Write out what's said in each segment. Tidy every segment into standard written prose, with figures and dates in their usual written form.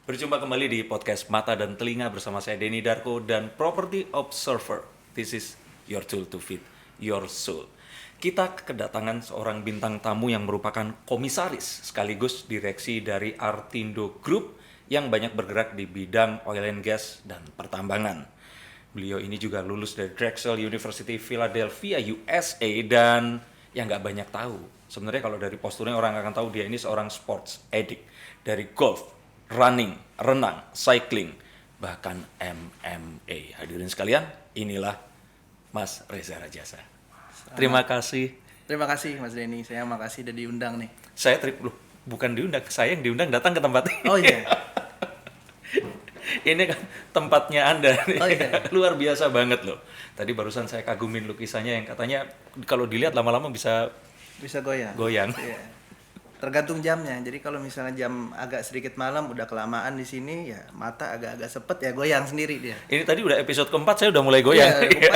Berjumpa kembali di podcast Mata dan Telinga bersama saya Denny Darko dan Property Observer. This is your tool to feed your soul. Kita kedatangan seorang bintang tamu yang merupakan komisaris sekaligus direksi dari Artindo Group yang banyak bergerak di bidang oil and gas dan pertambangan. Beliau ini juga lulus dari Drexel University Philadelphia, USA dan yang nggak banyak tahu. Sebenarnya kalau dari posturnya orang akan tahu dia ini seorang sports addict. Dari golf, running, renang, cycling, bahkan MMA. Hadirin sekalian, inilah Mas Reza Rajasa. Terima kasih. Terima kasih Mas Denny, saya makasih udah diundang nih. Saya bukan diundang, saya yang diundang datang ke tempat ini. Oh iya. Ini kan tempatnya Anda nih. Oh iya. Luar biasa banget loh. Tadi barusan saya kagumin lukisannya yang katanya kalau dilihat lama-lama bisa goyang. goyang. Iya. Tergantung jamnya. Jadi kalau misalnya jam agak sedikit malam udah kelamaan di sini ya mata agak-agak sepet ya goyang sendiri dia. Ini tadi udah episode keempat saya udah mulai goyang. Iya,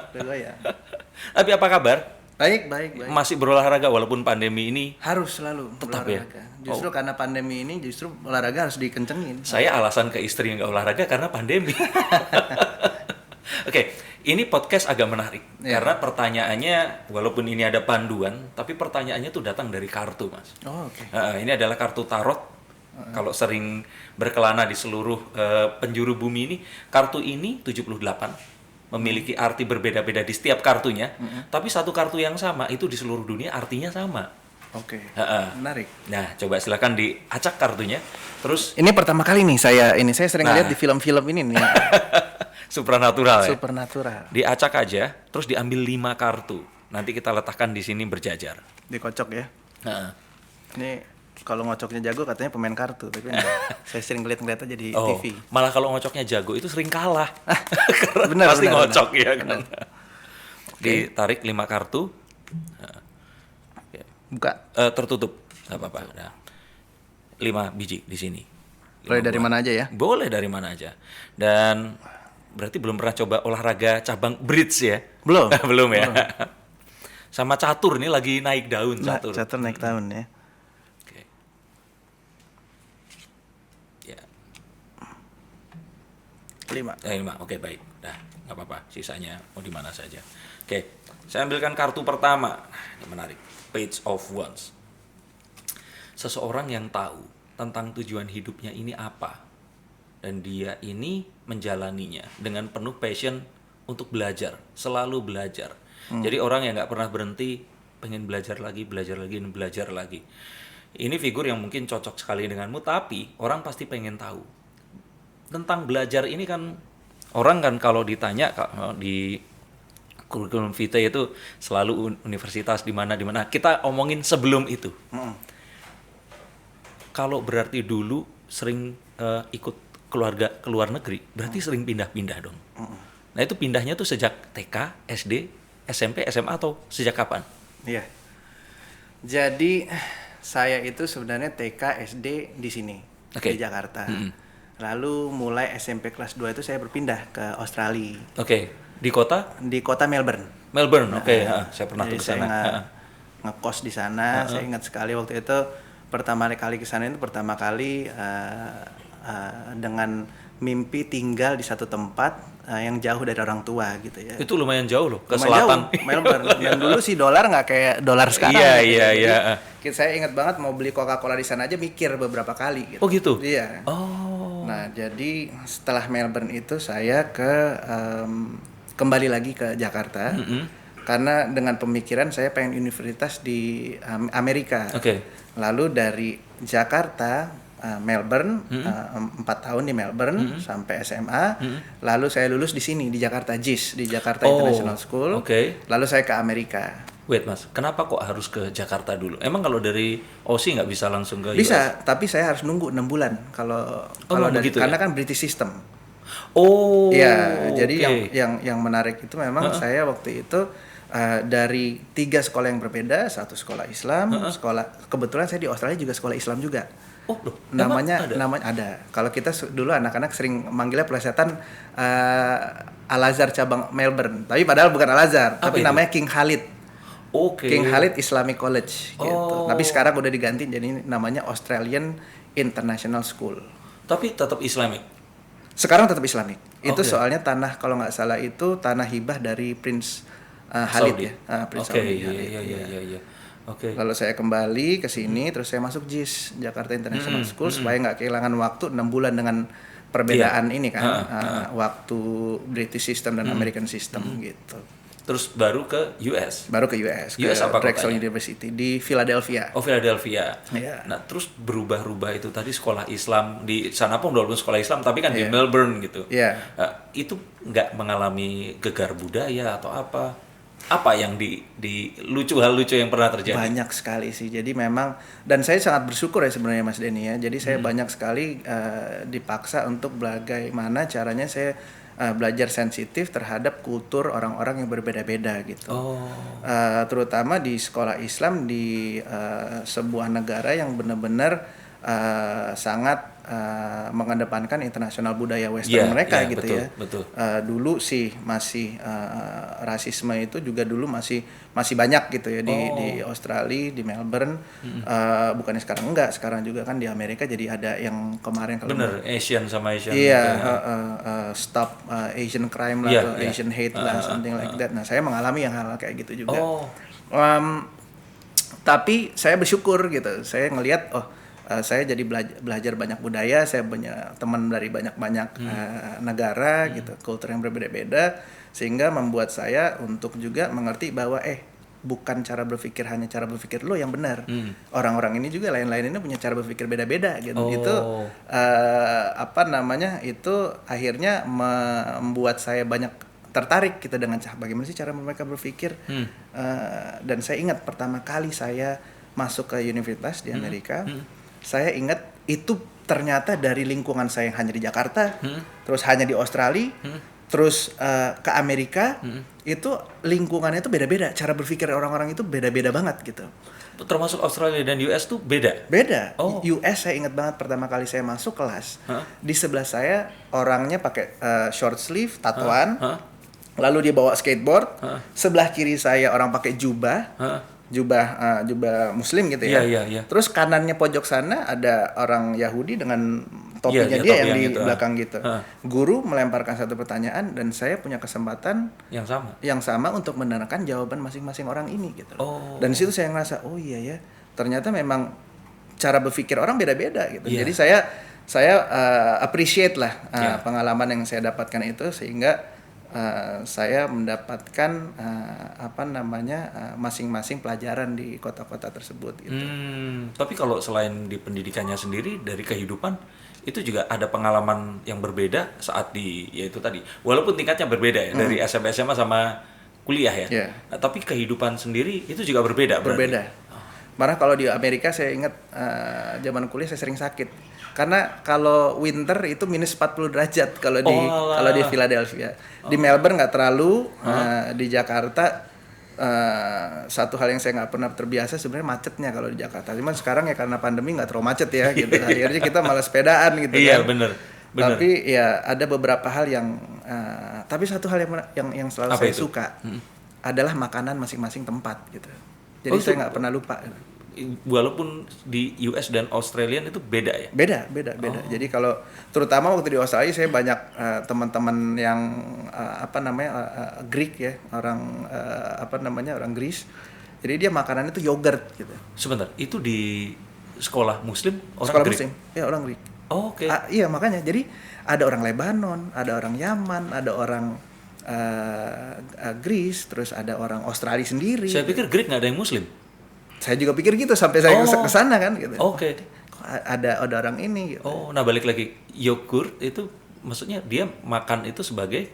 udah goyang. Tapi apa kabar? Baik. Masih berolahraga walaupun pandemi ini? Harus selalu tetap berolahraga. Ya? Justru karena pandemi ini justru olahraga harus dikencengin. Saya alasan ke istri nggak olahraga karena pandemi. Oke, ini podcast agak menarik karena pertanyaannya walaupun ini ada panduan, tapi pertanyaannya tuh datang dari kartu, Mas. Oh, oke. Ini adalah kartu tarot. Kalau sering berkelana di seluruh penjuru bumi ini, kartu ini 78 memiliki arti berbeda-beda di setiap kartunya, tapi satu kartu yang sama itu di seluruh dunia artinya sama. Oke. Menarik. Nah, coba silakan diacak kartunya. Terus Ini pertama kali nih saya sering lihat di film-film ini nih. supranatural ya. Supernatural. Diacak aja, terus diambil 5 kartu. Nanti kita letakkan di sini berjajar. Dikocok ya. Heeh. Ini kalau ngocoknya jago katanya pemain kartu, tapi saya sering ngeliat aja di Oh, TV. malah kalau ngocoknya jago itu sering kalah. Karena Benar, pasti benar, ngocok benar. ya kan. Ditarik 5 kartu. Buka. Tertutup. Enggak apa-apa. Nah, 5 biji di sini. Boleh dari mana aja ya? Boleh dari mana aja. Dan berarti belum pernah coba olahraga cabang bridge ya? Belum. Belum ya. Sama catur nih lagi naik daun catur. Catur naik tahun ya. Oke. Ya. 5. 5. Oke, baik. Nah, nggak apa-apa. Sisanya mau di mana saja. Oke. Saya ambilkan kartu pertama. Ini menarik. Page of Wands. Seseorang yang tahu tentang tujuan hidupnya ini apa. Dan dia ini menjalaninya dengan penuh passion untuk belajar. Selalu belajar. Jadi orang yang nggak pernah berhenti, pengen belajar lagi. Ini figur yang mungkin cocok sekali denganmu, tapi orang pasti pengen tahu. Tentang belajar ini kan, orang kan kalau ditanya di kurikulum vitae itu selalu universitas di mana. Kita omongin sebelum itu. Kalau berarti dulu sering ikut keluarga ke luar negeri, berarti sering pindah-pindah dong. Nah itu pindahnya tuh sejak TK, SD, SMP, SMA atau sejak kapan? Iya. Jadi saya itu sebenarnya TK, SD di sini, di Jakarta. Lalu mulai SMP kelas 2 itu saya berpindah ke Australia. Oke. Di kota? Di kota Melbourne. Saya pernah tuh ke sana. Saya ngekos di sana. Saya ingat sekali waktu itu pertama kali ke sana itu dengan mimpi tinggal di satu tempat yang jauh dari orang tua gitu ya. Itu lumayan jauh loh, ke Lumayan selatan. Jauh, Melbourne. Dan dulu sih dolar nggak kayak dolar sekarang. Iya. Saya ingat banget mau beli Coca-Cola di sana aja mikir beberapa kali gitu. Oh gitu? Iya. Oh. Nah, jadi setelah Melbourne itu saya kembali lagi ke Jakarta. Karena dengan pemikiran saya pengen universitas di Amerika. Oke. Lalu dari Jakarta, Melbourne, 4 tahun di Melbourne sampai SMA. Lalu saya lulus di sini di Jakarta JIS, di Jakarta International School. Lalu saya ke Amerika. Wait Mas, kenapa kok harus ke Jakarta dulu? Emang kalau dari Aussie nggak bisa langsung ke Bisa, US? tapi saya harus nunggu 6 bulan kalau begitu karena ya? kan British system. Oh. Ya, jadi yang menarik itu memang saya waktu itu dari 3 sekolah yang berbeda, satu sekolah Islam, kebetulan saya di Australia juga sekolah Islam juga. Oh, loh, namanya ada. Kalau kita dulu anak-anak sering manggilnya plesetan Al-Azhar cabang Melbourne, tapi padahal bukan Al-Azhar, tapi namanya King Khalid. King Khalid Islamic College gitu. Tapi sekarang udah diganti jadi namanya Australian International School. Tapi tetap Islamic. Sekarang tetap Islamic. Itu Oke. soalnya tanah, kalau nggak salah itu tanah hibah dari Prince Khalid Saudi. ya. Prince Oke, Saudi iya Khalid. iya iya iya iya. Oke. Lalu saya kembali ke sini, terus saya masuk JIS, Jakarta International School, supaya nggak kehilangan waktu 6 bulan dengan perbedaan ini kan, waktu British System dan American System gitu. Terus baru ke US. Baru ke US, ke US apa Drexel kotanya? University di Philadelphia. Oh, Philadelphia. Iya. Nah, terus berubah-ubah itu tadi sekolah Islam di sana pun walaupun sekolah Islam tapi kan di Iya. Melbourne gitu. Iya. Itu nggak mengalami gegar budaya atau apa? Apa yang hal lucu yang pernah terjadi? Banyak sekali sih. Jadi memang, dan saya sangat bersyukur ya sebenarnya Mas Denny ya. Jadi saya banyak sekali dipaksa untuk bagaimana caranya saya belajar sensitif terhadap kultur orang-orang yang berbeda-beda gitu. Terutama di sekolah Islam di sebuah negara yang benar-benar sangat mengedepankan internasional budaya Western mereka gitu betul, ya. Betul. Dulu sih masih rasisme itu juga dulu masih banyak gitu ya di Australia, di Melbourne. Bukannya sekarang enggak, sekarang juga kan di Amerika jadi ada yang kemarin kalau Bener, Asian sama Asian. iya, stop Asian crime lah, Iya, atau iya. Asian hate lah, something like that. Nah, saya mengalami yang hal kayak gitu juga. Tapi saya bersyukur gitu. Saya ngelihat saya jadi belajar banyak budaya, saya punya teman dari banyak-banyak negara gitu, kultur yang berbeda-beda, sehingga membuat saya untuk juga mengerti bahwa bukan cara berpikir hanya cara berpikir lo yang benar. Orang-orang ini juga lain-lain ini punya cara berpikir beda-beda gitu. Itu itu akhirnya membuat saya banyak tertarik gitu dengan bagaimana sih cara mereka berpikir. Dan saya ingat pertama kali saya masuk ke universitas di Amerika, saya ingat itu ternyata dari lingkungan saya yang hanya di Jakarta, terus hanya di Australia, terus ke Amerika, itu lingkungannya itu beda-beda, cara berpikir orang-orang itu beda-beda banget gitu. Termasuk Australia dan US tuh beda? Beda. US saya ingat banget pertama kali saya masuk kelas, di sebelah saya orangnya pakai short sleeve, tatoan, lalu dia bawa skateboard, sebelah kiri saya orang pakai jubah Muslim gitu ya. Iya. Terus kanannya pojok sana ada orang Yahudi dengan topinya dia topi yang di gitu, belakang gitu. Guru melemparkan satu pertanyaan dan saya punya kesempatan yang sama untuk menerangkan jawaban masing-masing orang ini gitu. Dan di situ saya ngerasa iya ya, ternyata memang cara berpikir orang beda-beda gitu. Jadi saya appreciate lah pengalaman yang saya dapatkan itu, sehingga saya mendapatkan masing-masing pelajaran di kota-kota tersebut gitu. Tapi kalau selain di pendidikannya sendiri, dari kehidupan itu juga ada pengalaman yang berbeda saat yaitu tadi, walaupun tingkatnya berbeda ya, dari SMP SMA sama kuliah ya. Nah, tapi kehidupan sendiri itu juga berbeda. Malah kalau di Amerika saya ingat zaman kuliah saya sering sakit. Karena kalau winter itu minus 40 derajat kalau di Philadelphia. Di Melbourne nggak terlalu, di Jakarta satu hal yang saya nggak pernah terbiasa sebenarnya macetnya kalau di Jakarta. Cuman sekarang ya karena pandemi nggak terlalu macet ya gitu. Akhirnya kita malah sepedaan gitu kan. Iya bener. Tapi ya ada beberapa hal yang tapi satu hal yang selalu saya suka adalah makanan masing-masing tempat gitu. Jadi saya nggak pernah lupa. Walaupun di US dan Australian itu beda ya? Beda. Jadi kalau terutama waktu di Australia saya banyak teman-teman yang Greek ya, orang orang Greece. Jadi dia makanan itu yogurt gitu. Sebentar, itu di sekolah Muslim orang sekolah Greek? Muslim, ya orang Greek. Oke. Iya makanya, jadi ada orang Lebanon, ada orang Yaman, ada orang Greece, terus ada orang Australia sendiri. Saya pikir Greek nggak ada yang Muslim. Saya juga pikir gitu sampai saya ke sana kan gitu. Oke. Ada orang ini gitu. Nah balik lagi, yogurt itu maksudnya dia makan itu sebagai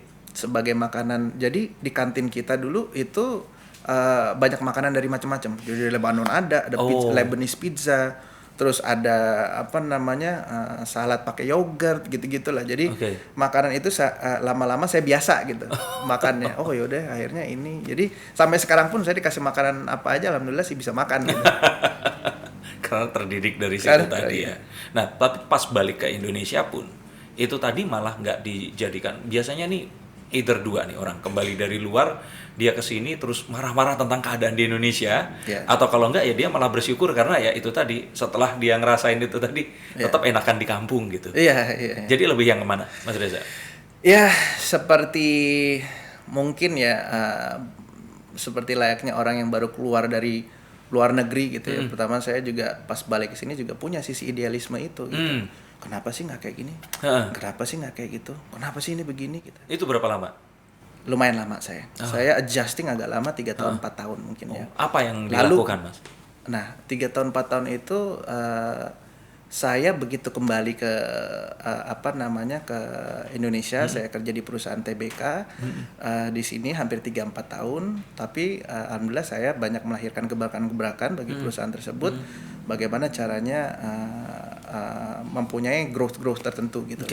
makanan. Jadi di kantin kita dulu itu banyak makanan dari macam-macam. Dari Lebanon ada pizza, Lebanese pizza, terus ada salad pakai yogurt gitu-gitulah. Jadi makanan itu lama-lama saya biasa gitu makannya. Yaudah akhirnya ini. Jadi sampai sekarang pun saya dikasih makanan apa aja alhamdulillah sih bisa makan gitu. Karena terdidik dari situ tadi ya. Nah, tapi pas balik ke Indonesia pun itu tadi malah nggak dijadikan. Biasanya nih either dua nih orang kembali dari luar, dia ke sini terus marah-marah tentang keadaan di Indonesia, atau kalau enggak ya dia malah bersyukur karena ya itu tadi setelah dia ngerasain itu tadi tetap enakan di kampung gitu. Jadi lebih yang kemana, Mas Reza? Ya seperti mungkin ya seperti layaknya orang yang baru keluar dari luar negeri gitu ya. Pertama saya juga pas balik ke sini juga punya sisi idealisme itu gitu. Kenapa sih nggak kayak gini? Kenapa sih nggak kayak gitu? Kenapa sih ini begini? Gitu. Itu berapa lama? Lumayan lama saya. Saya adjusting agak lama, 3 tahun 4 tahun mungkin ya. Apa yang dilakukan, Mas? Nah 3 tahun 4 tahun itu saya begitu kembali ke ke Indonesia, saya kerja di perusahaan TBK di sini hampir 3-4 tahun, tapi alhamdulillah saya banyak melahirkan gebrakan-gebrakan bagi perusahaan tersebut. Bagaimana caranya mempunyai growth tertentu gitu.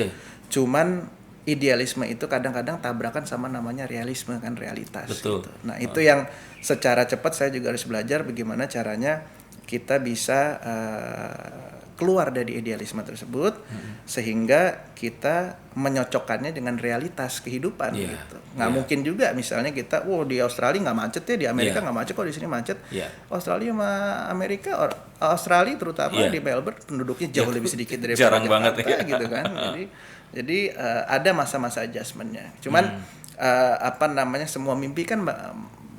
Cuman idealisme itu kadang-kadang tabrakan sama namanya realisme kan, realitas. Betul. Gitu. Nah itu yang secara cepat saya juga harus belajar bagaimana caranya kita bisa keluar dari idealisme tersebut sehingga kita menyocokkannya dengan realitas kehidupan gitu. Nggak mungkin juga misalnya kita, di Australia nggak macet ya, di Amerika nggak macet kok di sini macet. Australia sama Amerika, Australia terutama di Melbourne penduduknya jauh lebih sedikit daripada jarang Jakarta, banget ya. gitu kan. Jadi ada masa-masa adjustmentnya. Cuman semua mimpi kan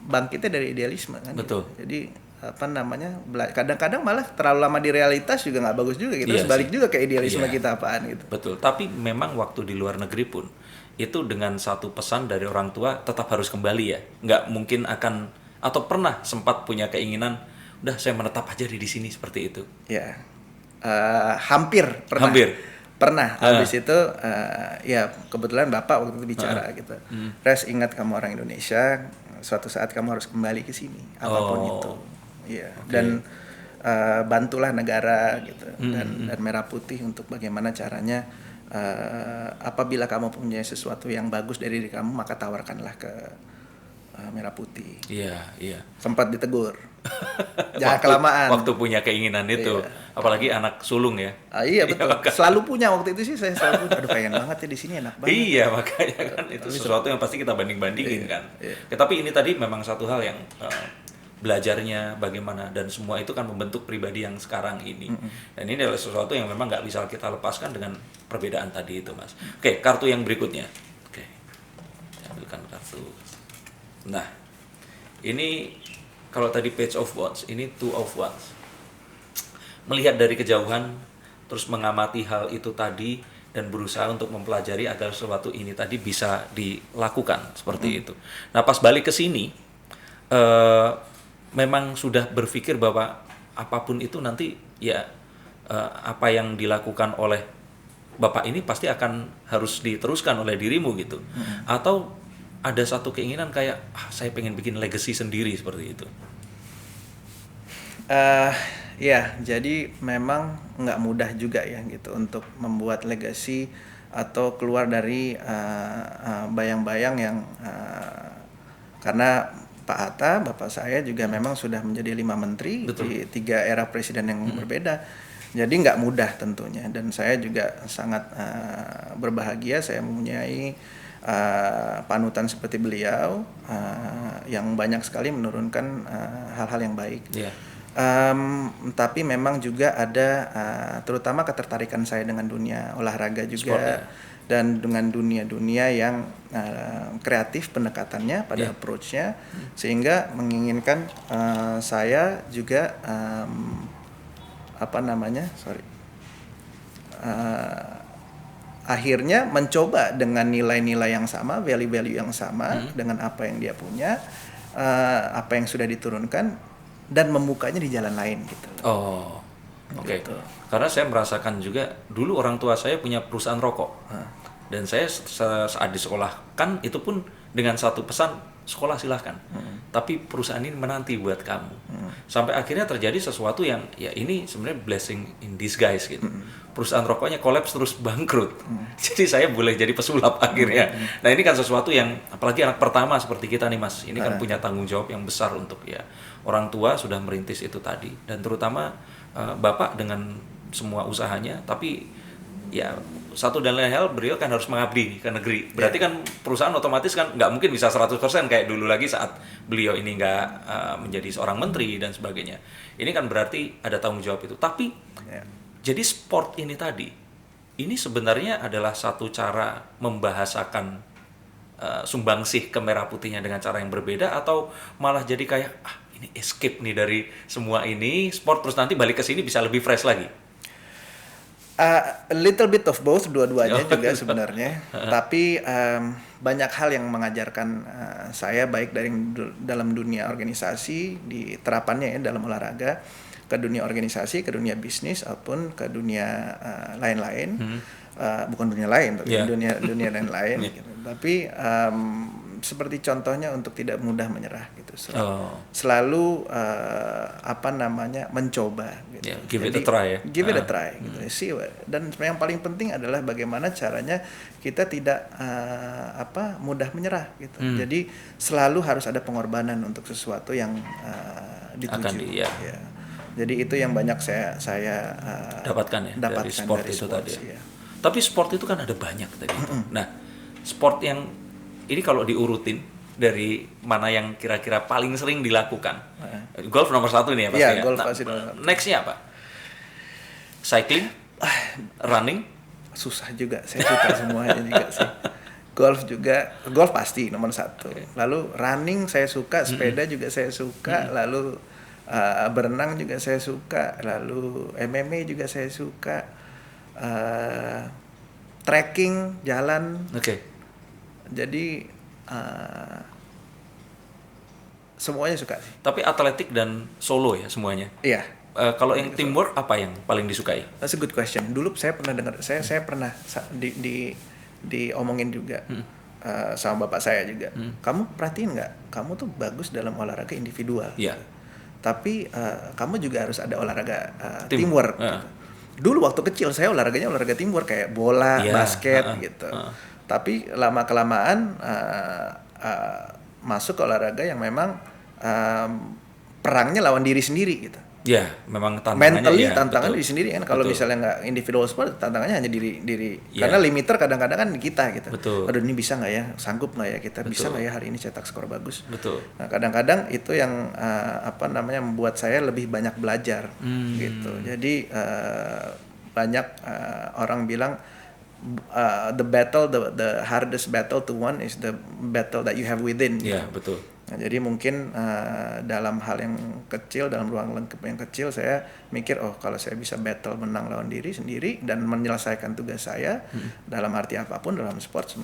bangkitnya dari idealisme kan. Betul. Gitu. Jadi kadang-kadang malah terlalu lama di realitas juga nggak bagus juga gitu. Terus balik juga ke idealisme kita apaan gitu. Betul. Tapi memang waktu di luar negeri pun itu dengan satu pesan dari orang tua tetap harus kembali ya. Nggak mungkin akan atau pernah sempat punya keinginan udah saya menetap aja di sini seperti itu. Ya. Hampir pernah. Pernah. Habis itu ya kebetulan Bapak waktu itu bicara gitu. Res, ingat kamu orang Indonesia, suatu saat kamu harus kembali ke sini apapun itu. Iya, dan bantulah negara gitu dan Merah Putih untuk bagaimana caranya apabila kamu punya sesuatu yang bagus dari diri kamu maka tawarkanlah ke Merah Putih. Iya. Sempat ditegur. Jangan kelamaan. Waktu punya keinginan itu, apalagi anak sulung ya. Iya betul. Selalu punya waktu itu sih saya selalu punya. Aduh pengen banget ya di sini enak banget. Iya makanya kan itu sesuatu yang pasti kita banding-bandingin kan. Tapi ini tadi memang satu hal yang belajarnya bagaimana dan semua itu kan membentuk pribadi yang sekarang ini. Dan ini adalah sesuatu yang memang nggak bisa kita lepaskan dengan perbedaan tadi itu, Mas. Oke, kartu yang berikutnya. Oke, saya ambilkan kartu. Nah, ini kalau tadi Page of Wands, ini Two of Wands. Melihat dari kejauhan, terus mengamati hal itu tadi dan berusaha untuk mempelajari agar sesuatu ini tadi bisa dilakukan seperti itu. Nah, pas balik ke sini, memang sudah berpikir bahwa apapun itu nanti ya apa yang dilakukan oleh Bapak ini pasti akan harus diteruskan oleh dirimu gitu. Atau ada satu keinginan kayak saya pengen bikin legacy sendiri seperti itu. Ya, jadi memang nggak mudah juga ya gitu untuk membuat legacy atau keluar dari bayang-bayang yang karena Pak Hatta, bapak saya juga memang sudah menjadi 5 menteri. Betul. Di 3 era presiden yang berbeda. Jadi nggak mudah tentunya. Dan saya juga sangat berbahagia saya mempunyai panutan seperti beliau yang banyak sekali menurunkan hal-hal yang baik. Tapi memang juga ada terutama ketertarikan saya dengan dunia olahraga juga. Sport, ya? Dan dengan dunia-dunia yang kreatif pendekatannya pada approach-nya sehingga menginginkan saya juga akhirnya mencoba dengan nilai-nilai yang sama, value-value yang sama dengan apa yang dia punya, apa yang sudah diturunkan dan membukanya di jalan lain gitu. Oke. Gitu. Karena saya merasakan juga dulu orang tua saya punya perusahaan rokok. Dan saya saat di sekolah kan itu pun dengan satu pesan, sekolah silahkan. Tapi perusahaan ini menanti buat kamu. Sampai akhirnya terjadi sesuatu yang ya ini sebenarnya blessing in disguise gitu. Perusahaan rokoknya kolaps terus bangkrut. Jadi saya boleh jadi pesulap akhirnya. Nah, ini kan sesuatu yang apalagi anak pertama seperti kita nih, Mas. Ini kan punya tanggung jawab yang besar untuk ya orang tua sudah merintis itu tadi dan terutama Bapak dengan semua usahanya, tapi ya satu dan lain hal beliau kan harus mengabdi ke negeri. Berarti kan perusahaan otomatis kan nggak mungkin bisa 100% kayak dulu lagi saat beliau ini nggak menjadi seorang menteri dan sebagainya. Ini kan berarti ada tanggung jawab itu. Tapi jadi sport ini tadi, ini sebenarnya adalah satu cara membahasakan sumbangsih ke merah putihnya dengan cara yang berbeda, atau malah jadi kayak ini escape nih dari semua ini sport, terus nanti balik ke sini bisa lebih fresh lagi. A little bit of both, dua-duanya juga sebenarnya. Tapi banyak hal yang mengajarkan saya baik dari dalam dunia organisasi, di terapannya ya dalam olahraga, ke dunia organisasi, ke dunia bisnis, ataupun ke dunia lain-lain. Bukan dunia lain, tapi dunia lain-lain. Gitu. Tapi seperti contohnya untuk tidak mudah menyerah gitu. Selalu mencoba gitu. Give it a try ya. Give it a try gitu. See, dan yang paling penting adalah bagaimana caranya kita tidak mudah menyerah gitu. Jadi selalu harus ada pengorbanan untuk sesuatu yang dituju. Ya. Jadi itu yang banyak saya dapatkan dari sport itu tadi. Ya. Tapi sport itu kan ada banyak tadi. Nah, sport yang ini kalau diurutin dari mana yang kira-kira paling sering dilakukan, golf nomor 1 nih ya pasti. Iya, golf pasti nomor 1. Nextnya apa? Cycling, running. Susah juga, saya suka semuanya juga sih. Golf pasti nomor 1. Lalu running saya suka, sepeda juga saya suka, lalu berenang juga saya suka, lalu MMA juga saya suka, trekking, jalan. Jadi semuanya suka sih. Tapi atletik dan solo ya semuanya? Iya. Kalau yang teamwork apa yang paling disukai? That's a good question. Dulu saya pernah dengar, saya pernah diomongin juga sama bapak saya juga. Kamu perhatiin nggak? Kamu tuh bagus dalam olahraga individual. Iya. Tapi kamu juga harus ada olahraga teamwork. Gitu. Dulu waktu kecil saya olahraganya olahraga teamwork kayak bola, basket gitu. Tapi lama kelamaan masuk ke olahraga yang memang perangnya lawan diri sendiri gitu. Ya, memang tantangannya tantangan diri sendiri kan. Kalau misalnya nggak individual sport, tantangannya hanya diri. Karena limiter kadang-kadang kan kita gitu. Aduh, ini bisa nggak ya? Sanggup nggak ya kita? Bisa nggak ya hari ini cetak skor bagus? Nah, kadang-kadang itu yang membuat saya lebih banyak belajar gitu. Jadi banyak orang bilang the hardest battle to win is the battle that you have within. Iya, betul. Nah, jadi mungkin dalam hal yang kecil, dalam ruang lingkup yang kecil, saya mikir kalau saya bisa battle menang lawan diri sendiri dan menyelesaikan tugas saya dalam arti apapun dalam sport,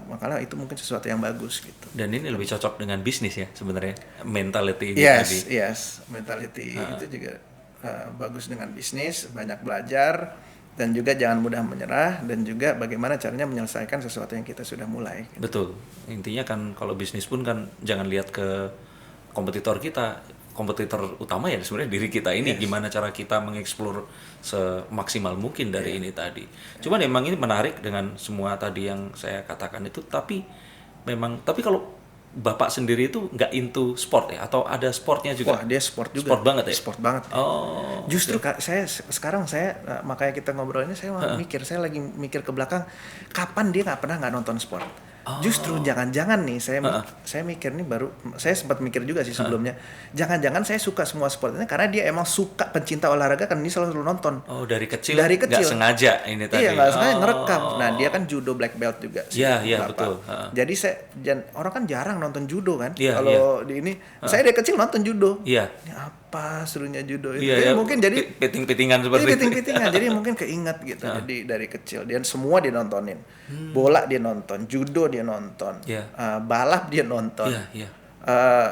makanya itu mungkin sesuatu yang bagus gitu. Dan ini lebih cocok dengan bisnis ya sebenarnya, mentality ini tadi. Yes, mentality itu juga bagus dengan bisnis, banyak belajar. Dan juga jangan mudah menyerah, dan juga bagaimana caranya menyelesaikan sesuatu yang kita sudah mulai. Betul. Intinya kan kalau bisnis pun kan jangan lihat ke kompetitor kita. Kompetitor utama ya sebenarnya diri kita ini. Gimana cara kita mengeksplor semaksimal mungkin dari ini tadi. Cuman emang ini menarik dengan semua tadi yang saya katakan itu. Tapi kalau Bapak sendiri itu nggak into sport ya? Atau ada sportnya juga? Wah, dia sport juga. Sport banget ya? Sport banget. Justru sekarang makanya kita ngobrol ini, saya lagi mikir ke belakang, kapan dia nggak nonton sport? Justru jangan-jangan nih saya mikir nih saya sempat mikir juga sih sebelumnya, jangan-jangan saya suka semua sportnya karena dia emang suka, pencinta olahraga kan, ini selalu nonton. Dari kecil nggak sengaja ini tadi. Iya, nggak sengaja ngerekam. Nah, dia kan judo black belt juga sih. Iya, betul. Jadi orang kan jarang nonton judo kan. Kalau di ini saya dari kecil nonton judo. Iya. Ini apa serunya judo itu? Jadi mungkin jadi piting-pitingan seperti itu. Piting-pitingan. Jadi mungkin keingat gitu. Jadi dari kecil dia semua dia nontonin. Bola dia nonton, judo dia nonton, balap dia nonton.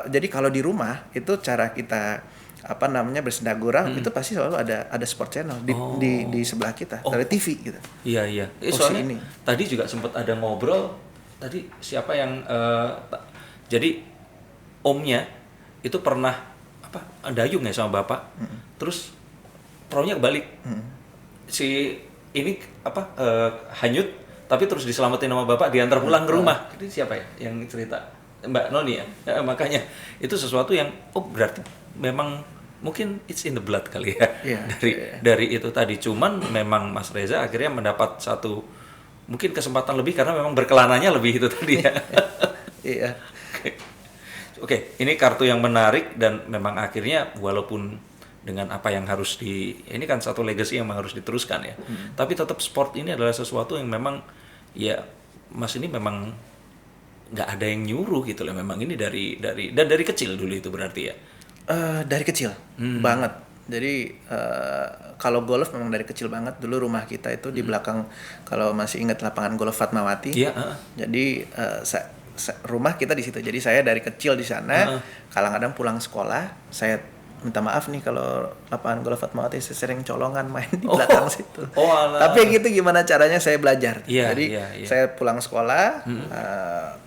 Jadi kalau di rumah itu cara kita bersenda gurau itu pasti selalu ada sport channel di sebelah kita, dari TV gitu. Iya. Soalnya tadi juga sempat ada ngobrol tadi siapa yang jadi omnya itu pernah dayung ya sama bapak, terus perahunya kebalik, si ini hanyut, tapi terus diselamatin sama bapak, diantar pulang ke rumah. Itu siapa ya yang cerita? Mbak Noni ya. Makanya itu sesuatu yang berarti memang mungkin it's in the blood kali ya. Iya, Dari itu tadi. Cuman memang Mas Reza akhirnya mendapat satu mungkin kesempatan lebih karena memang berkelananya lebih itu tadi ya. Iya. Oke, ini kartu yang menarik dan memang akhirnya walaupun dengan apa yang harus ini kan satu legacy yang harus diteruskan ya. Tapi tetap sport ini adalah sesuatu yang memang ya Mas ini memang nggak ada yang nyuruh gitu loh. Memang ini dari kecil dulu itu berarti ya. Dari kecil banget. Jadi kalau golf memang dari kecil banget. Dulu rumah kita itu di belakang, kalau masih ingat lapangan golf Fatmawati. Iya. Jadi rumah kita di situ. Jadi saya dari kecil di sana. Kadang-kadang pulang sekolah, saya minta maaf nih kalau lapangan golf Fatmawati saya sering colongan main di belakang situ. Tapi gitu gimana caranya saya belajar. Jadi saya pulang sekolah,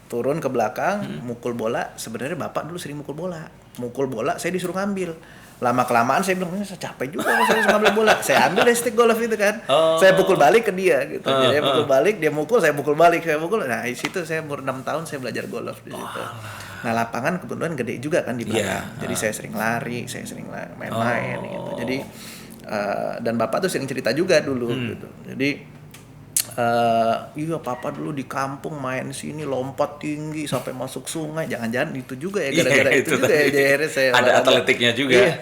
turun ke belakang, mukul bola. Sebenarnya bapak dulu sering mukul bola, saya disuruh ngambil. Lama kelamaan saya bilang, saya capek juga kalau saya ngambil bola. Saya ambil deh stick golf itu kan. Saya pukul balik ke dia gitu. Jadi saya pukul balik, dia mukul, saya pukul balik, Nah, di situ saya umur 6 tahun saya belajar golf di situ. Nah, lapangan kebetulan gede juga kan di belakang. Jadi saya sering lari, saya sering main-main gitu. Jadi dan bapak tuh sering cerita juga dulu gitu. Jadi iya papa dulu di kampung main sini lompat tinggi sampai masuk sungai. Jangan-jangan itu juga ya, gara-gara itu juga ya. Jadi saya ada atletiknya juga. Iya.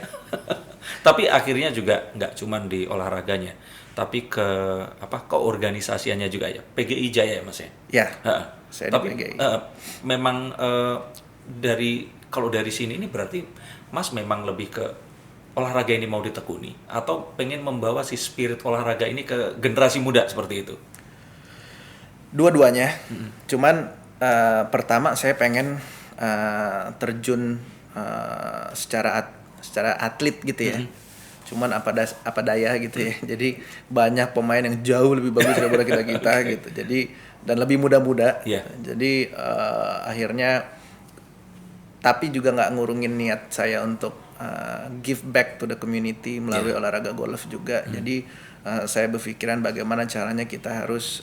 Tapi akhirnya juga nggak cuman di olahraganya, tapi ke organisasiannya juga ya. PGI Jaya ya Mas ya. Ya. Saya tapi di PGI. Memang kalau dari sini ini berarti Mas memang lebih ke olahraga ini mau ditekuni atau pengen membawa si spirit olahraga ini ke generasi muda seperti itu? Dua-duanya. Cuman pertama saya pengen terjun secara atlet gitu ya. Cuman apa daya gitu ya. Jadi banyak pemain yang jauh lebih bagus daripada kita gitu. Jadi dan lebih muda-muda. Jadi akhirnya tapi juga nggak ngurungin niat saya untuk give back to the community melalui olahraga golf juga. Jadi saya berpikiran bagaimana caranya kita harus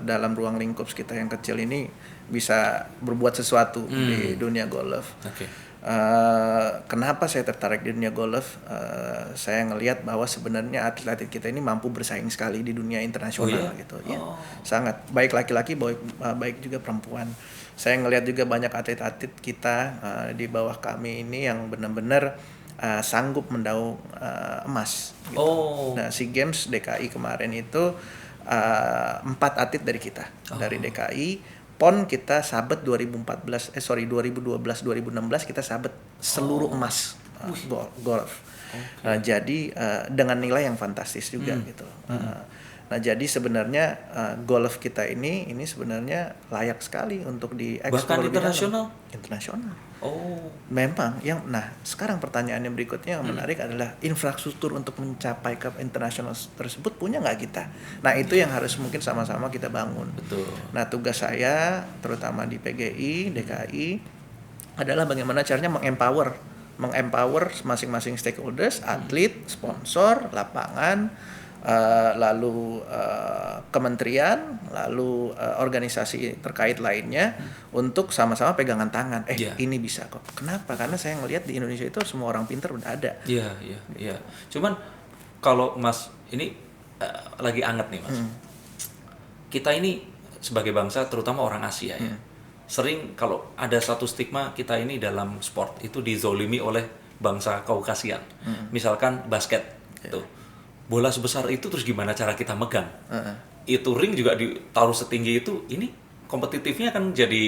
dalam ruang lingkup kita yang kecil ini bisa berbuat sesuatu di dunia golf. Kenapa saya tertarik di dunia golf? Saya ngelihat bahwa sebenarnya atlet-atlet kita ini mampu bersaing sekali di dunia internasional gitu. Ya, sangat baik laki-laki, baik juga perempuan. Saya ngelihat juga banyak atlet-atlet kita di bawah kami ini yang benar-benar sanggup mendaung emas. Gitu. Nah, SEA Games DKI kemarin itu 4 atlet dari kita dari DKI. PON kita sabet 2012 2016 kita sabet seluruh emas golf. Jadi dengan nilai yang fantastis juga gitu. Nah, jadi sebenarnya golf kita ini sebenarnya layak sekali untuk diekspor bahkan internasional. Memang sekarang pertanyaannya berikutnya yang menarik adalah infrastruktur untuk mencapai ke internasional tersebut punya nggak kita? Nah, itu yang harus mungkin sama-sama kita bangun. Betul. Nah, tugas saya terutama di PGI DKI adalah bagaimana caranya mengempower masing-masing stakeholders, atlet, sponsor, lapangan, lalu kementerian, lalu organisasi terkait lainnya untuk sama-sama pegangan tangan. Ini bisa kok. Kenapa? Karena saya ngelihat di Indonesia itu semua orang pintar udah ada. Iya. Cuman kalau Mas ini lagi anget nih Mas. Kita ini sebagai bangsa terutama orang Asia ya. Sering kalau ada satu stigma kita ini dalam sport itu dizolimi oleh bangsa Kaukasian. Misalkan basket tuh. Bola sebesar itu terus gimana cara kita megang? Itu ring juga ditaruh setinggi itu, ini kompetitifnya kan jadi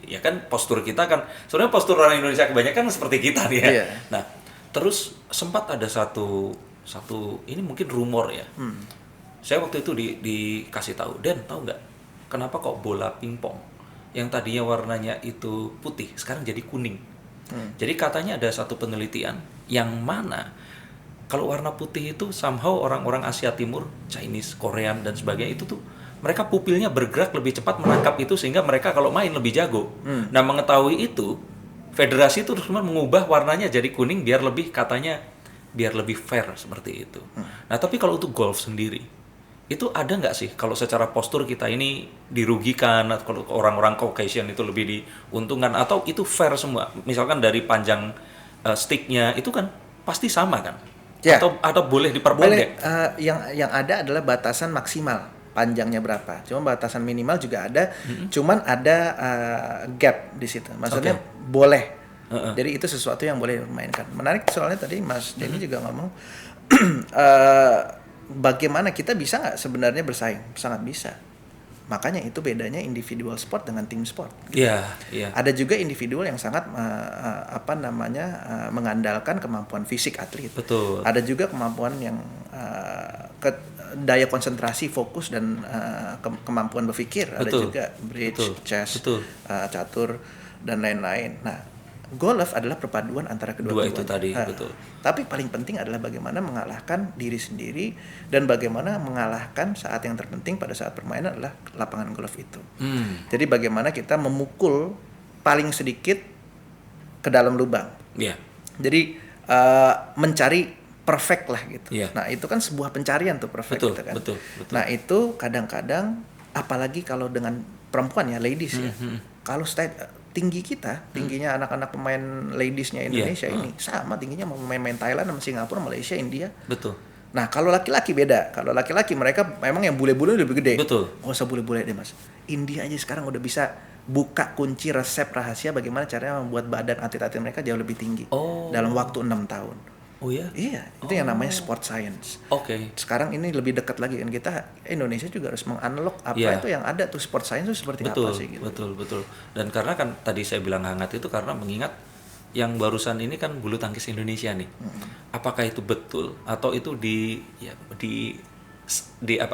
ya kan postur kita kan sebenarnya postur orang Indonesia kebanyakan seperti kita nih ya. Nah, terus sempat ada satu ini mungkin rumor ya. Saya waktu itu dikasih tahu, Dan tahu nggak kenapa kok bola pingpong yang tadinya warnanya itu putih sekarang jadi kuning? Jadi katanya ada satu penelitian yang mana kalau warna putih itu somehow orang-orang Asia Timur, Chinese, Korean dan sebagainya itu tuh mereka pupilnya bergerak lebih cepat menangkap itu sehingga mereka kalau main lebih jago. Nah, mengetahui itu, federasi itu terus mengubah warnanya jadi kuning biar lebih fair seperti itu. Nah, tapi kalau untuk golf sendiri, itu ada nggak sih kalau secara postur kita ini dirugikan atau kalau orang-orang Caucasian itu lebih diuntungkan atau itu fair semua? Misalkan dari panjang sticknya itu kan pasti sama kan? Ya. Atau boleh Boleh, diperpendek? yang ada adalah batasan maksimal panjangnya berapa. Cuma batasan minimal juga ada. Cuman ada gap di situ. Maksudnya boleh. Jadi itu sesuatu yang boleh dimainkan. Menarik soalnya tadi Mas Denny juga ngomong bagaimana kita bisa nggak sebenarnya bersaing? Sangat bisa. Makanya itu bedanya individual sport dengan team sport. Iya, iya. Ada juga individual yang sangat mengandalkan kemampuan fisik atlet. Betul. Ada juga kemampuan yang daya konsentrasi, fokus dan kemampuan berpikir. Ada juga bridge, chess, catur dan lain-lain. Nah, golf adalah perpaduan antara kedua-duanya. Dua itu tadi, betul. Tapi paling penting adalah bagaimana mengalahkan diri sendiri dan bagaimana mengalahkan saat yang terpenting pada saat permainan adalah lapangan golf itu. Jadi bagaimana kita memukul paling sedikit ke dalam lubang. Iya. Jadi mencari perfect lah gitu. Nah itu kan sebuah pencarian tuh perfect gitu kan. Betul. Nah itu kadang-kadang apalagi kalau dengan perempuan ya, ladies ya. Kalau tinggi kita, tingginya anak-anak pemain ladiesnya Indonesia ini sama tingginya sama pemain Thailand, sama Singapura, Malaysia, India. Betul. Nah kalau laki-laki beda. Kalau laki-laki mereka memang yang bule-bule lebih gede. Betul. Nggak usah bule-bule deh Mas. India aja sekarang udah bisa buka kunci resep rahasia bagaimana caranya membuat badan atlet-atlet mereka jauh lebih tinggi dalam waktu 6 tahun. Oh ya? Iya, itu yang namanya sport science. Sekarang ini lebih dekat lagi kan, kita Indonesia juga harus mengunlock apa itu yang ada tuh sport science itu seperti apa sih gitu. Betul. Dan karena kan tadi saya bilang hangat itu karena mengingat yang barusan ini kan bulu tangkis Indonesia nih. Apakah itu betul atau itu di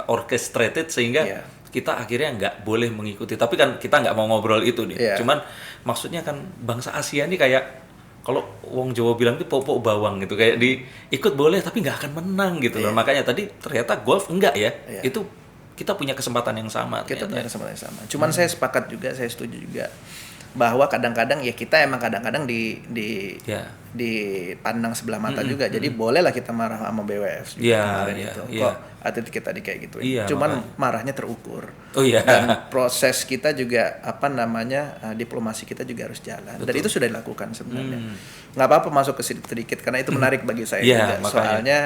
orchestrated sehingga kita akhirnya nggak boleh mengikuti. Tapi kan kita nggak mau ngobrol itu nih. Cuman maksudnya kan bangsa Asia ini kayak kalau wong Jawa bilang itu popok bawang gitu, kayak ikut boleh tapi nggak akan menang gitu loh. Makanya tadi ternyata golf enggak ya. Itu kita punya kesempatan yang sama. Kita punya kesempatan yang sama. Cuman saya sepakat juga, saya setuju juga bahwa kadang-kadang ya kita emang kadang-kadang dipandang sebelah mata juga. Jadi bolehlah kita marah sama BWF kemarin itu. Kok atlet kita kayak gitu. Cuman marahnya terukur. Dan proses kita juga diplomasi kita juga harus jalan. Dan itu sudah dilakukan sebenarnya. Nggak apa-apa masuk ke sedikit karena itu menarik bagi saya juga. Soalnya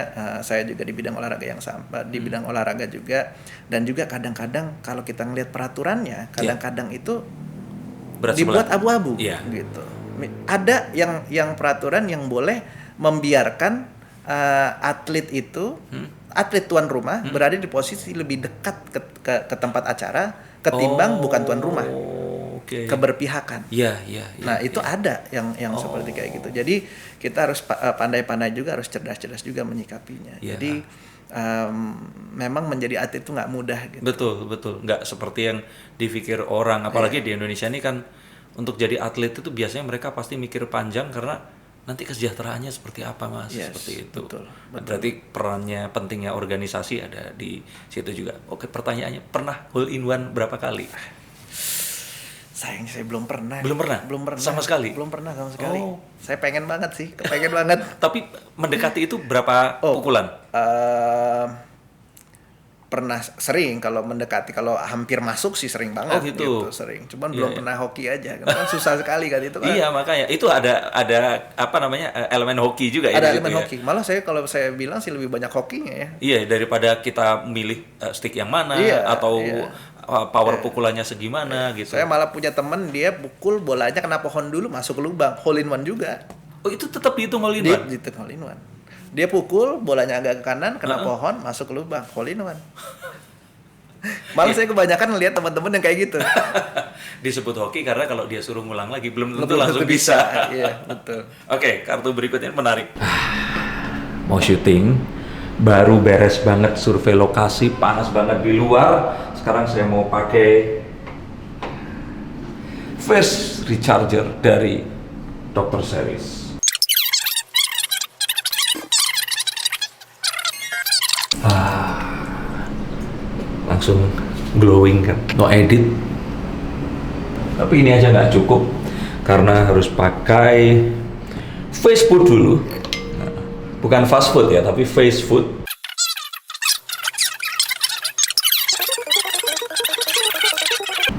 saya juga di bidang olahraga yang sama, di bidang olahraga juga, dan juga kadang-kadang kalau kita ngelihat peraturannya, kadang-kadang itu dibuat abu-abu gitu. Ada yang peraturan yang boleh membiarkan atlet itu atlet tuan rumah berada di posisi lebih dekat ke tempat acara ketimbang bukan tuan rumah. Keberpihakan. Nah, itu ada yang seperti kayak gitu. Jadi kita harus pandai-pandai juga, harus cerdas-cerdas juga menyikapinya. Jadi memang menjadi atlet itu nggak mudah gitu. Betul nggak seperti yang dipikir orang, apalagi di Indonesia ini kan untuk jadi atlet itu biasanya mereka pasti mikir panjang karena nanti kesejahteraannya seperti apa Mas, seperti itu. Betul. Berarti perannya pentingnya organisasi ada di situ juga. Oke, pertanyaannya, pernah hole in one berapa kali? Sayangnya saya belum pernah. Belum pernah sama sekali. Saya pengen banget sih, kepengen banget. Tapi mendekati itu berapa pukulan? Pernah sering kalau mendekati, kalau hampir masuk sih sering banget gitu sering. Cuman belum pernah hoki aja. Karena kan susah sekali kan itu kan. Iya, makanya itu ada elemen hoki juga ya. Ada elemen hoki. Malah kalau saya bilang sih lebih banyak hokinya ya. Iya, daripada kita milih stick yang mana atau power pukulannya segimana gitu. Saya malah punya teman, dia pukul bolanya kena pohon dulu masuk ke lubang, hole in one juga. Oh, itu tetap dihitung hole in one? Dihitung hole in one. Dia pukul bolanya agak ke kanan, kena pohon, masuk ke lubang, hole in one. Malah saya kebanyakan lihat teman-teman yang kayak gitu. Disebut hoki karena kalau dia suruh ngulang lagi belum tentu langsung bisa. Iya, betul. Oke, kartu berikutnya menarik. Mau syuting, baru beres banget survei lokasi, panas banget di luar. Sekarang saya mau pakai face recharger dari Dr. Series. Langsung glowing kan, no edit. Tapi ini aja nggak cukup karena harus pakai face food dulu. Nah, bukan fast food ya, tapi face food.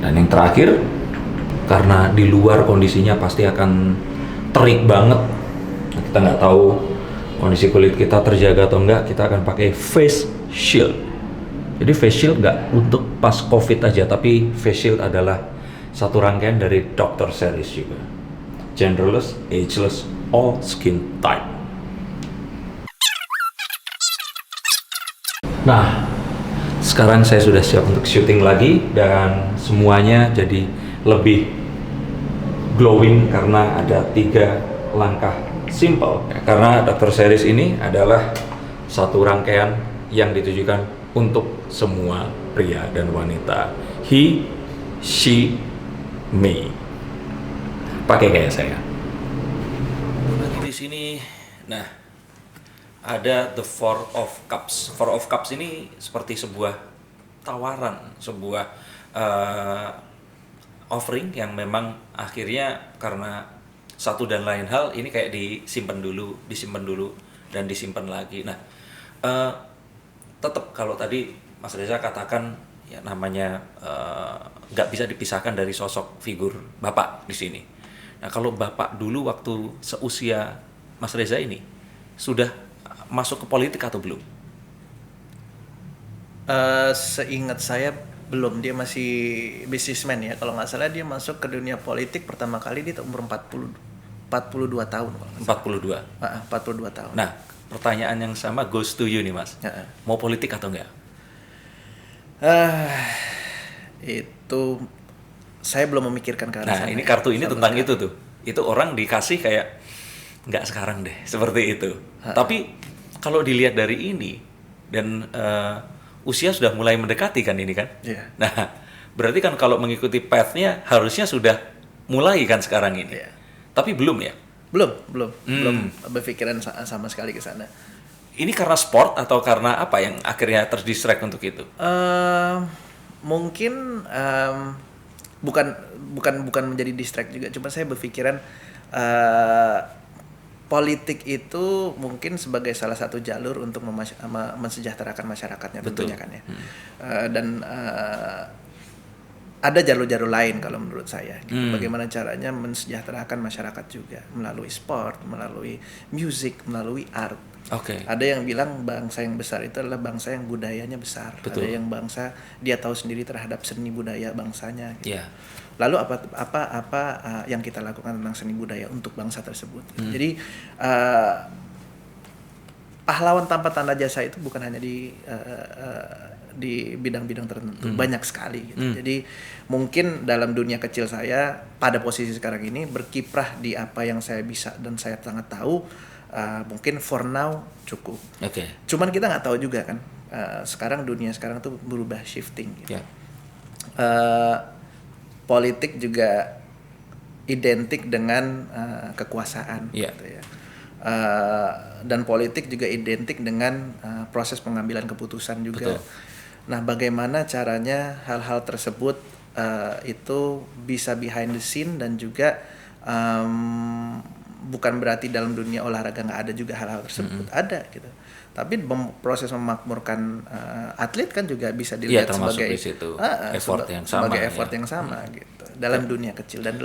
Dan yang terakhir, karena di luar kondisinya pasti akan terik banget, kita nggak tahu kondisi kulit kita terjaga atau enggak, kita akan pakai face shield. Jadi face shield nggak untuk pas COVID aja, tapi face shield adalah satu rangkaian dari Dr. Series juga. Genderless, ageless, all skin type. Nah, sekarang saya sudah siap untuk syuting lagi dan semuanya jadi lebih glowing karena ada 3 langkah simple. Karena Dr. Series ini adalah satu rangkaian yang ditujukan untuk semua pria dan wanita. He, she, me. Pakai kayak saya. Lagi di sini, nah ada the Four of Cups. Four of Cups ini seperti sebuah tawaran, sebuah offering yang memang akhirnya karena satu dan lain hal ini kayak disimpan dulu, dan disimpan lagi. Nah, tetap kalau tadi Mas Reza katakan ya namanya nggak bisa dipisahkan dari sosok figur Bapak di sini. Nah, kalau Bapak dulu waktu seusia Mas Reza ini sudah masuk ke politik atau belum? Seingat saya belum, dia masih businessman ya. Kalau nggak salah dia masuk ke dunia politik pertama kali di umur 42 tahun. 42? 42 tahun. Nah, pertanyaan yang sama goes to you nih Mas. Mau politik atau enggak? Itu saya belum memikirkan ke arah sana. Nah, ini kartu ini tentang itu tuh. Itu orang dikasih kayak nggak sekarang deh, seperti itu. Tapi kalau dilihat dari ini dan usia sudah mulai mendekati kan ini kan. Yeah. Nah, berarti kan kalau mengikuti path-nya harusnya sudah mulai kan sekarang ini. Yeah. Tapi belum ya? Belum berpikiran sama sekali ke sana. Ini karena sport atau karena apa yang akhirnya terdistract untuk itu? Mungkin bukan menjadi distract juga. Cuma saya berpikiran politik itu mungkin sebagai salah satu jalur untuk mensejahterakan masyarakatnya. Betul. Tentunya kan ya. Dan ada jalur-jalur lain kalau menurut saya. Bagaimana caranya mensejahterakan masyarakat juga melalui sport, melalui musik, melalui art. Oke. Ada yang bilang bangsa yang besar itu adalah bangsa yang budayanya besar. Betul. Ada yang bangsa dia tahu sendiri terhadap seni budaya bangsanya. Gitu. Yeah. Lalu apa yang kita lakukan tentang seni budaya untuk bangsa tersebut. Jadi pahlawan tanpa tanda jasa itu bukan hanya di bidang-bidang tertentu, banyak sekali gitu. Jadi mungkin dalam dunia kecil saya pada posisi sekarang ini berkiprah di apa yang saya bisa dan saya sangat tahu, mungkin for now cukup. Oke. Cuman kita nggak tahu juga kan, sekarang dunia sekarang tuh berubah, shifting gitu. Yeah. Politik juga identik dengan kekuasaan, Yeah. gitu ya. Dan politik juga identik dengan proses pengambilan keputusan juga. Betul. Nah, bagaimana caranya hal-hal tersebut itu bisa behind the scene dan juga bukan berarti dalam dunia olahraga nggak ada juga hal-hal tersebut, ada gitu. Tapi proses memakmurkan atlet kan juga bisa dilihat sebagai effort yang sama, sebagai effort yang sama gitu dalam dunia kecil dan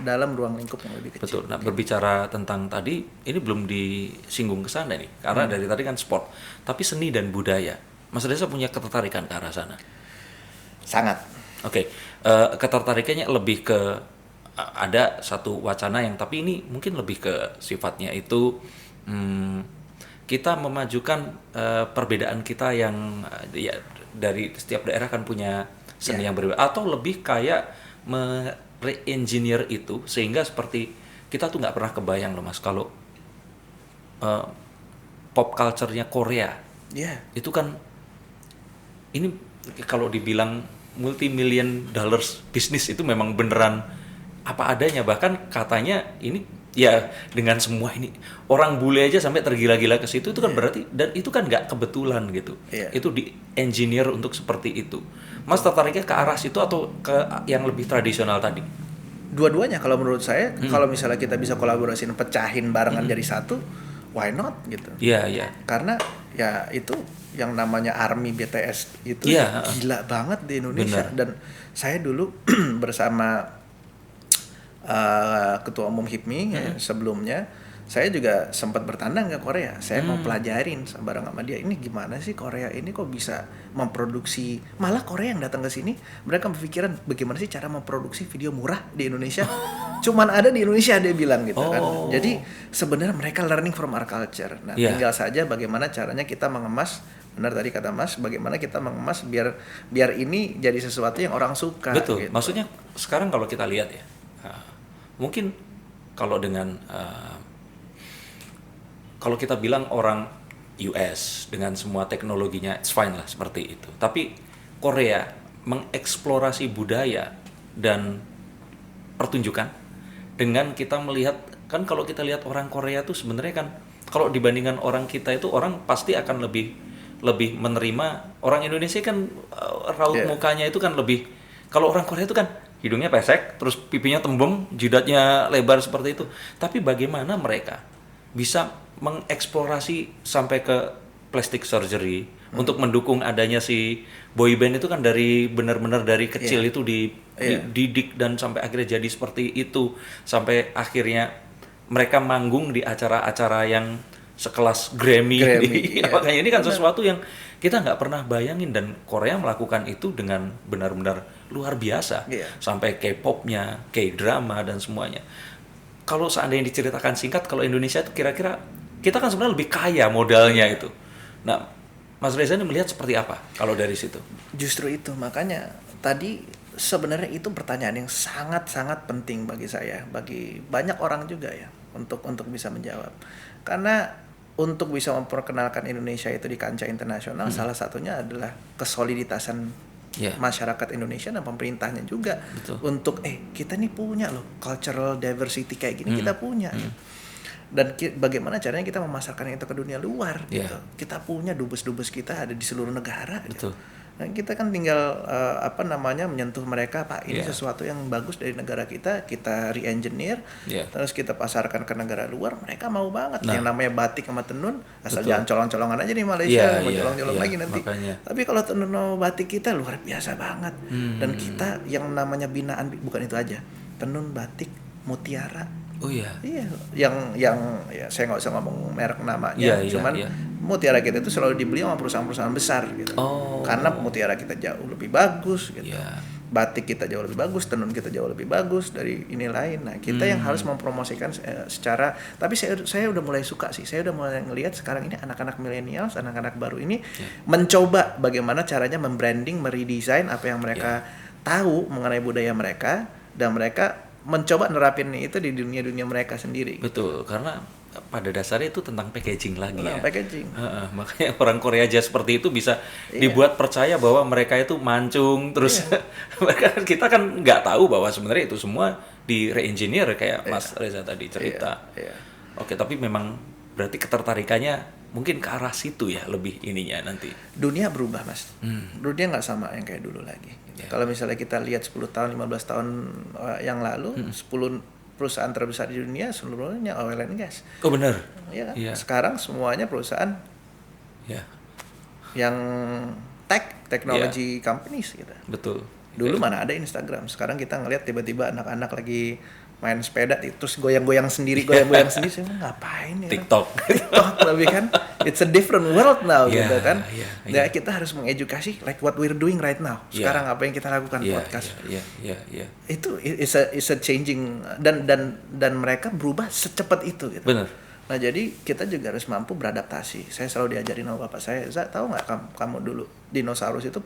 dalam ruang lingkup yang lebih kecil. Betul. Nah, berbicara tentang tadi ini belum disinggung ke sana nih, karena dari tadi kan sport, tapi seni dan budaya. Mas Reza punya ketertarikan ke arah sana? Sangat. Oke. Ketertarikannya lebih ke ada satu wacana yang tapi ini mungkin lebih ke sifatnya itu kita memajukan perbedaan kita yang ya dari setiap daerah kan punya seni yang berbeda, atau lebih kayak re-engineer itu sehingga seperti kita tuh nggak pernah kebayang loh Mas kalau pop culture-nya Korea itu kan ini kalau dibilang multi-million dollars bisnis itu memang beneran apa adanya, bahkan katanya ini ya dengan semua ini orang bule aja sampai tergila-gila ke situ itu kan berarti, dan itu kan nggak kebetulan gitu. Itu di engineer untuk seperti itu. Mas tertariknya ke arah situ atau ke yang lebih tradisional tadi? Dua-duanya kalau menurut saya. Kalau misalnya kita bisa kolaborasiin, pecahin barengan jadi satu, why not gitu. Iya. Karena ya itu yang namanya ARMY BTS itu gila banget di Indonesia. Dan saya dulu bersama Ketua Umum HIPMI sebelumnya, saya juga sempat bertandang ke Korea. Saya mau pelajarin bareng sama dia, ini gimana sih Korea ini kok bisa memproduksi, malah Korea yang datang ke sini mereka berpikiran bagaimana sih cara memproduksi video murah di Indonesia. Cuman ada di Indonesia, dia bilang gitu kan. Jadi sebenarnya mereka learning from our culture. Nah, tinggal saja bagaimana caranya kita mengemas, benar tadi kata Mas, bagaimana kita mengemas biar ini jadi sesuatu yang orang suka. Betul. Gitu. Maksudnya sekarang kalau kita lihat ya, mungkin kalau dengan kalau kita bilang orang US dengan semua teknologinya, it's fine lah seperti itu. Tapi Korea mengeksplorasi budaya dan pertunjukan dengan kita melihat, kan kalau kita lihat orang Korea tuh sebenarnya kan kalau dibandingkan orang kita itu, orang pasti akan lebih menerima. Orang Indonesia kan raut mukanya itu kan lebih, kalau orang Korea itu kan hidungnya pesek, terus pipinya tembem, jidatnya lebar seperti itu. Tapi bagaimana mereka bisa mengeksplorasi sampai ke plastic surgery untuk mendukung adanya si boy band itu kan dari benar-benar dari kecil itu dididik dan sampai akhirnya jadi seperti itu, sampai akhirnya mereka manggung di acara-acara yang sekelas Grammy. Makanya ini kan sesuatu yang kita nggak pernah bayangin, dan Korea melakukan itu dengan benar-benar luar biasa. Sampai K-popnya, K-drama dan semuanya. Kalau seandainya diceritakan singkat, kalau Indonesia itu kira-kira kita kan sebenarnya lebih kaya modalnya itu. Nah, Mas Reza ini melihat seperti apa kalau dari situ? Justru itu, makanya tadi sebenarnya itu pertanyaan yang sangat-sangat penting bagi saya, bagi banyak orang juga ya, untuk bisa menjawab. Karena untuk bisa memperkenalkan Indonesia itu di kancah internasional, salah satunya adalah kesoliditasan masyarakat Indonesia dan pemerintahnya juga. Betul. Untuk kita nih punya loh cultural diversity kayak gini, kita punya. Dan bagaimana caranya kita memasarkan itu ke dunia luar gitu. Kita punya dubes-dubes kita ada di seluruh negara. Betul. Gitu. Nah, kita kan tinggal menyentuh mereka, Pak, ini sesuatu yang bagus dari negara kita re-engineer, terus kita pasarkan ke negara luar, mereka mau banget. Yang namanya batik sama tenun, asal jangan colong-colongan aja di Malaysia, mau colong-colong lagi nanti. Makanya. Tapi kalau tenun batik kita luar biasa banget. Dan kita yang namanya binaan, bukan itu aja, tenun batik mutiara. Oh iya. Iya, yang ya saya nggak usah ngomong merek namanya, cuman mutiara kita itu selalu dibeli sama perusahaan-perusahaan besar gitu. Karena mutiara kita jauh lebih bagus gitu. Batik kita jauh lebih bagus, tenun kita jauh lebih bagus dari ini lain. Nah, kita yang harus mempromosikan secara, tapi saya udah mulai suka sih. Saya udah mulai ngelihat sekarang ini anak-anak milenial, anak-anak baru ini mencoba bagaimana caranya membranding, meredesign apa yang mereka tahu mengenai budaya mereka, dan mereka mencoba nerapin itu di dunia mereka sendiri. Betul, karena pada dasarnya itu tentang packaging lagi ya. Packaging. Makanya orang Korea aja seperti itu bisa dibuat percaya bahwa mereka itu mancung terus. Kita kan nggak tahu bahwa sebenarnya itu semua di re-engineer kayak Mas Reza tadi cerita. Oke, tapi memang berarti ketertarikannya mungkin ke arah situ ya, lebih ininya nanti. Dunia berubah, Mas. Dunia nggak sama yang kayak dulu lagi. Kalau misalnya kita lihat 10 tahun, 15 tahun yang lalu, 10 perusahaan terbesar di dunia seluruhnya oil and gas. Oh benar. Iya kan? Sekarang semuanya perusahaan yang technology companies gitu. Betul. Dulu mana ada Instagram, sekarang kita ngelihat tiba-tiba anak-anak lagi main sepeda terus goyang-goyang sendiri, saya ngapain ya? TikTok lebih kan, it's a different world now gitu kan. Ya kita harus mengedukasi like what we're doing right now. Sekarang apa yang kita lakukan podcast. Itu is a changing, dan mereka berubah secepat itu gitu. Benar. Nah, jadi kita juga harus mampu beradaptasi. Saya selalu diajarin sama bapak saya, tahu nggak kamu dulu dinosaurus itu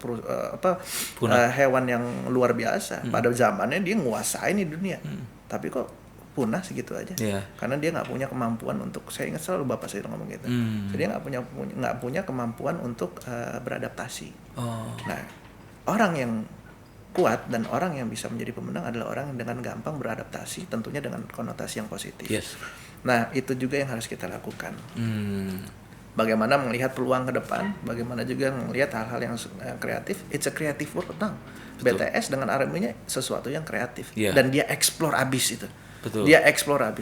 hewan yang luar biasa. Pada zamannya dia nguasain di dunia. Tapi kok punah segitu aja. Karena dia nggak punya kemampuan untuk, saya ingat selalu bapak saya ngomong gitu. Jadi dia nggak punya kemampuan untuk beradaptasi. Nah, orang yang kuat dan orang yang bisa menjadi pemenang adalah orang yang dengan gampang beradaptasi, tentunya dengan konotasi yang positif. Nah, itu juga yang harus kita lakukan. Bagaimana melihat peluang ke depan, bagaimana juga melihat hal-hal yang kreatif. It's a creative world now. Betul. BTS dengan R&B-nya sesuatu yang kreatif. Dan dia explore abis itu. Betul. Dia explore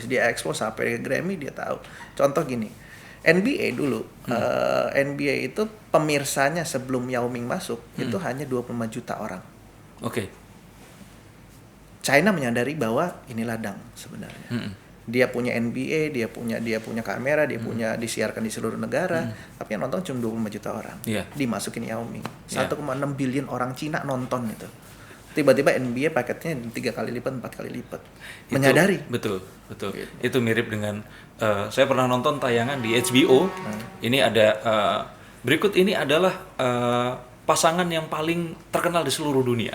sampai ke Grammy, dia tahu. Contoh gini, NBA dulu, NBA itu pemirsanya sebelum Yao Ming masuk, itu hanya 25 juta orang. Oke. China menyadari bahwa ini ladang sebenarnya. dia punya NBA, dia punya kamera, dia punya disiarkan di seluruh negara, tapi yang nonton cuma 25 juta orang. Dimasukin Yao Ming. 1,6 billion orang Cina nonton itu. Tiba-tiba NBA paketnya 3 kali lipat, 4 kali lipat. Menyadari. Betul. Gitu. Itu mirip dengan saya pernah nonton tayangan di HBO. Ini ada berikut ini adalah pasangan yang paling terkenal di seluruh dunia.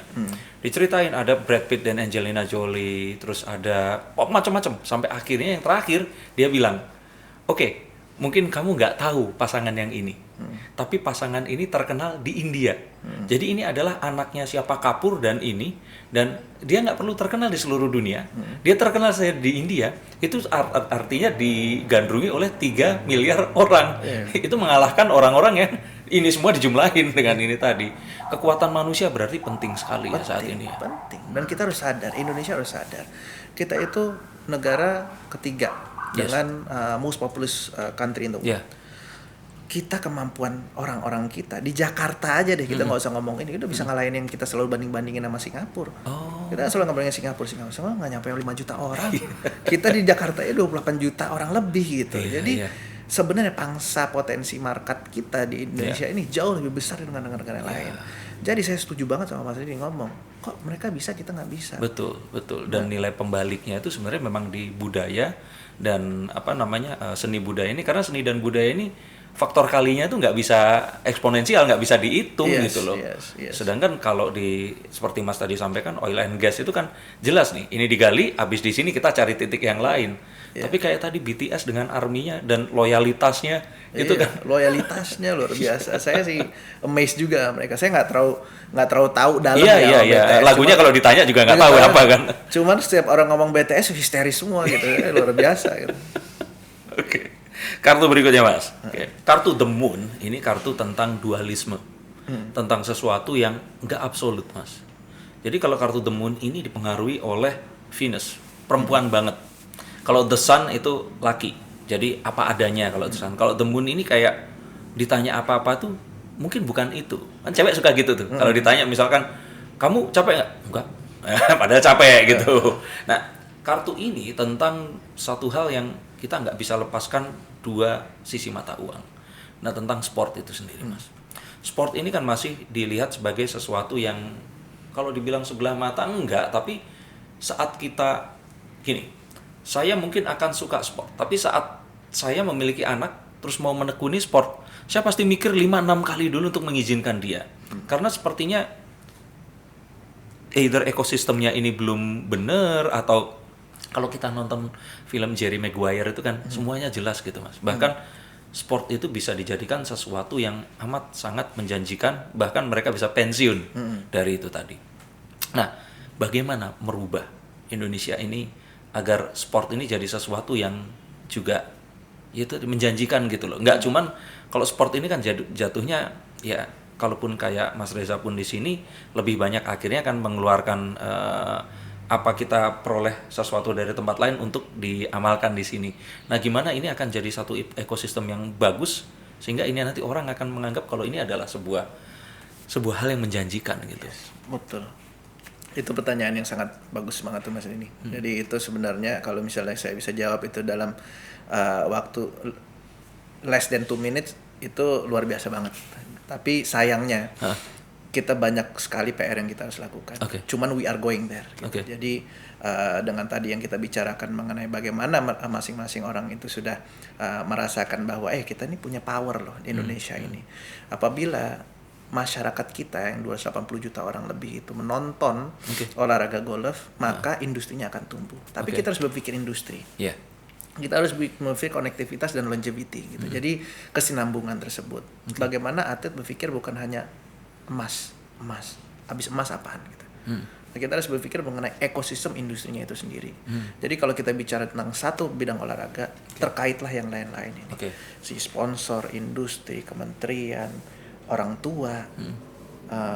Diceritain ada Brad Pitt dan Angelina Jolie, terus ada macam-macam sampai akhirnya yang terakhir dia bilang, "Oke, mungkin kamu nggak tahu pasangan yang ini, tapi pasangan ini terkenal di India. Jadi ini adalah anaknya siapa Kapoor dan ini, dan dia nggak perlu terkenal di seluruh dunia. Dia terkenal saja di India, itu artinya digandrungi oleh 3 miliar orang. Itu mengalahkan orang-orang yang ini semua dijumlahin dengan ini tadi. Kekuatan manusia berarti penting sekali ya saat ini. Penting. Dan kita harus sadar, Indonesia harus sadar, kita itu negara ketiga dengan most populous country in the world. Kita kemampuan orang-orang kita di Jakarta aja deh, kita nggak usah ngomong ini, udah bisa ngalahin yang kita selalu banding-bandingin sama Singapura. Kita selalu ngomongin Singapura nggak nyampe 5 juta orang. Kita di Jakarta ya 28 juta orang lebih gitu. Jadi sebenarnya pangsa potensi market kita di Indonesia ini jauh lebih besar dengan negara-negara lain. Jadi saya setuju banget sama Mas Ridi ngomong, kok mereka bisa kita nggak bisa. Betul. Dan nilai pembaliknya itu sebenarnya memang di budaya dan seni budaya ini, karena seni dan budaya ini faktor kalinya itu nggak bisa eksponensial, nggak bisa dihitung gitu loh. Sedangkan kalau seperti Mas tadi sampaikan, oil and gas itu kan jelas nih, ini digali, habis di sini kita cari titik yang lain. Tapi kayak tadi BTS dengan arminya dan loyalitasnya itu kan. Loyalitasnya luar biasa. Saya sih amazed juga mereka. Saya nggak terlalu tahu dalam BTS. Lagunya kalau ditanya juga nggak tahu apa kan. Cuman setiap orang ngomong BTS histeris semua gitu. Luar biasa gitu. Oke. Kartu berikutnya Mas. Kartu The Moon ini kartu tentang dualisme, tentang sesuatu yang nggak absolut Mas. Jadi kalau kartu The Moon ini dipengaruhi oleh Venus, perempuan banget. Kalau The Sun itu laki, jadi apa adanya kalau The Sun. Kalau The Moon ini kayak ditanya apa-apa tuh mungkin bukan itu. Kan cewek suka gitu tuh. Kalau ditanya misalkan, kamu capek nggak? Enggak. Padahal capek gitu. Nah, kartu ini tentang satu hal yang kita nggak bisa lepaskan, 2 sisi mata uang. Nah, tentang sport itu sendiri Mas. Sport ini kan masih dilihat sebagai sesuatu yang kalau dibilang sebelah mata enggak, tapi saat kita gini, saya mungkin akan suka sport, tapi saat saya memiliki anak terus mau menekuni sport, saya pasti mikir 5-6 kali dulu untuk mengizinkan dia. Karena sepertinya either ekosistemnya ini belum benar, atau kalau kita nonton film Jerry Maguire itu kan semuanya jelas gitu Mas. Bahkan sport itu bisa dijadikan sesuatu yang amat sangat menjanjikan, bahkan mereka bisa pensiun dari itu tadi. Nah, bagaimana merubah Indonesia ini agar sport ini jadi sesuatu yang juga itu menjanjikan gitu loh. Nggak cuman kalau sport ini kan jatuhnya ya, kalaupun kayak Mas Reza pun di sini lebih banyak akhirnya kan mengeluarkan apa kita peroleh sesuatu dari tempat lain untuk diamalkan di sini. Nah, gimana ini akan jadi satu ekosistem yang bagus sehingga ini nanti orang akan menganggap kalau ini adalah sebuah hal yang menjanjikan gitu. Betul. Itu pertanyaan yang sangat bagus banget tuh Mas ini. Jadi itu sebenarnya kalau misalnya saya bisa jawab itu dalam waktu less than 2 minutes itu luar biasa banget. Tapi sayangnya kita banyak sekali PR yang kita harus lakukan. Cuman we are going there. Gitu. Jadi dengan tadi yang kita bicarakan mengenai bagaimana masing-masing orang itu sudah merasakan bahwa kita ini punya power loh di Indonesia ini. Apabila masyarakat kita yang 280 juta orang lebih itu menonton olahraga golf, maka industrinya akan tumbuh. Tapi kita harus berpikir industri. Kita harus berpikir konektivitas dan longevity gitu. Jadi kesinambungan tersebut. Bagaimana atlet berpikir bukan hanya emas. Habis emas apaan gitu. Nah, kita harus berpikir mengenai ekosistem industrinya itu sendiri. Jadi kalau kita bicara tentang satu bidang olahraga, terkaitlah yang lain-lain ini. Si sponsor, industri, kementerian, orang tua,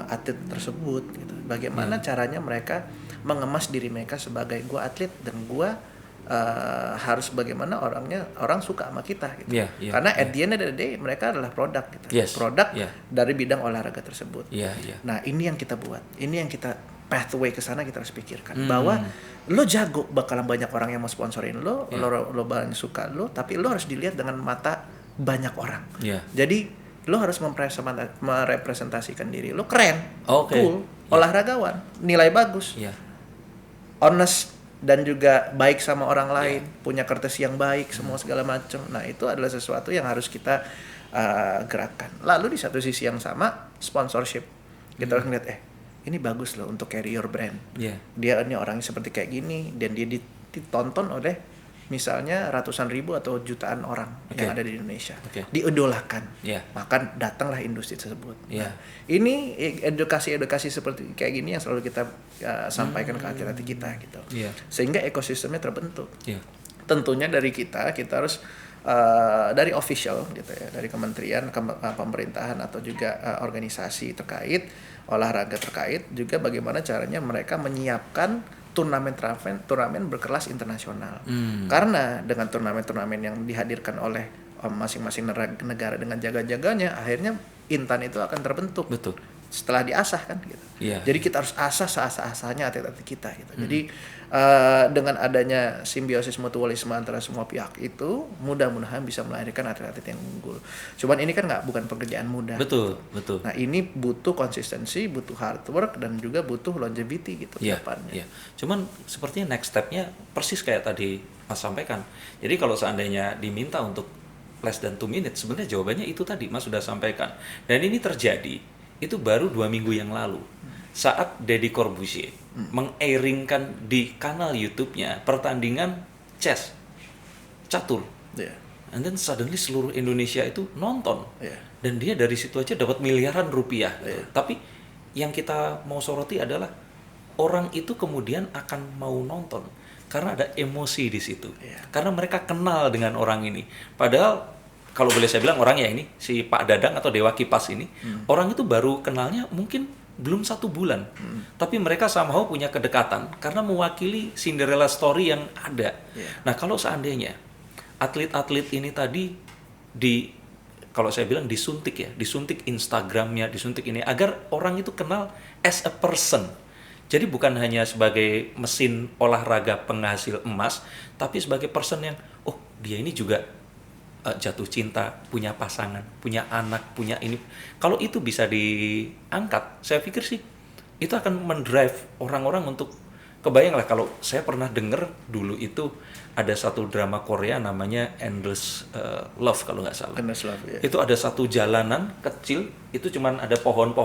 atlet tersebut gitu. Bagaimana caranya mereka mengemas diri mereka sebagai gua atlet dan gua harus bagaimana orang suka sama kita gitu. Karena at the end of the day mereka adalah produk gitu. Produk dari bidang olahraga tersebut. Nah, ini yang kita buat. Ini yang kita pathway ke sana kita harus pikirkan bahwa lo jago, bakalan banyak orang yang mau sponsorin lo, lo banyak suka lo, tapi lo harus dilihat dengan mata banyak orang. Jadi lo harus merepresentasikan diri lo keren, cool, olahragawan, nilai bagus, honest dan juga baik sama orang lain, punya courtesy yang baik, semua segala macam. Nah, itu adalah sesuatu yang harus kita gerakan. Lalu di satu sisi yang sama, sponsorship. Kita harus ngeliat, ini bagus loh untuk carry your brand. Dia ini orangnya seperti kayak gini, dan dia ditonton oleh misalnya ratusan ribu atau jutaan orang yang ada di Indonesia, diidolakan, maka datanglah industri tersebut. Nah, ini edukasi seperti kayak gini yang selalu kita sampaikan ke atlet kita gitu, sehingga ekosistemnya terbentuk. Tentunya dari kita harus dari official gitu ya, dari kementerian, pemerintahan atau juga organisasi terkait, olahraga terkait, juga bagaimana caranya mereka menyiapkan turnamen berkelas internasional. Karena dengan turnamen yang dihadirkan oleh masing-masing negara dengan jaga-jaganya, akhirnya Intan itu akan terbentuk. Betul. Setelah diasah kan gitu. Jadi kita harus asah seasah-asahnya atlet-atlet kita gitu. Jadi dengan adanya simbiosis mutualisme antara semua pihak itu, mudah-mudahan bisa melahirkan atlet-atlet yang unggul. Cuman ini kan bukan pekerjaan mudah. Betul. Nah, ini butuh konsistensi, butuh hard work, dan juga butuh longevity gitu depannya. Cuman sepertinya next step-nya persis kayak tadi Mas sampaikan. Jadi kalau seandainya diminta untuk less than 2 minutes, sebenarnya jawabannya itu tadi Mas sudah sampaikan. Dan ini terjadi itu baru 2 minggu yang lalu saat Deddy Corbuzier meng-airingkan di kanal YouTube-nya pertandingan chess catur, and then suddenly seluruh Indonesia itu nonton, dan dia dari situ aja dapat miliaran rupiah gitu. Tapi yang kita mau soroti adalah orang itu kemudian akan mau nonton karena ada emosi di situ, karena mereka kenal dengan orang ini. Padahal kalau boleh saya bilang orangnya ini, si Pak Dadang atau Dewa Kipas ini, orang itu baru kenalnya mungkin belum 1 bulan. Tapi mereka somehow punya kedekatan karena mewakili Cinderella story yang ada. Nah, kalau seandainya atlet-atlet ini tadi kalau saya bilang disuntik Instagramnya, disuntik ini, agar orang itu kenal as a person. Jadi bukan hanya sebagai mesin olahraga penghasil emas, tapi sebagai person yang, dia ini juga jatuh cinta, punya pasangan, punya anak, punya ini. Kalau itu bisa diangkat, saya pikir sih itu akan mendrive orang-orang untuk, kebayang lah kalau saya pernah dengar dulu itu ada satu drama Korea namanya Endless Love kalau nggak salah. Endless Love, Itu ada satu jalanan kecil, itu cuman ada pohon,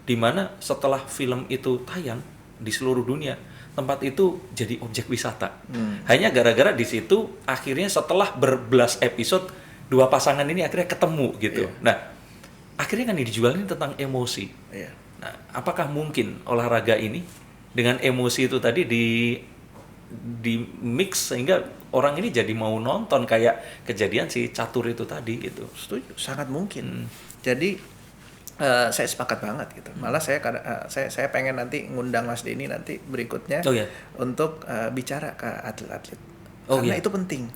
di mana setelah film itu tayang di seluruh dunia, tempat itu jadi objek wisata. Hanya gara-gara di situ akhirnya setelah berbelas episode 2 pasangan ini akhirnya ketemu gitu. Nah, akhirnya kan dijualin tentang emosi. Nah, apakah mungkin olahraga ini dengan emosi itu tadi di mix sehingga orang ini jadi mau nonton kayak kejadian si catur itu tadi gitu? Setuju, sangat mungkin. Jadi saya sepakat banget gitu. Malah saya pengen nanti ngundang Mas Denny nanti berikutnya untuk bicara ke atlet-atlet. Karena itu penting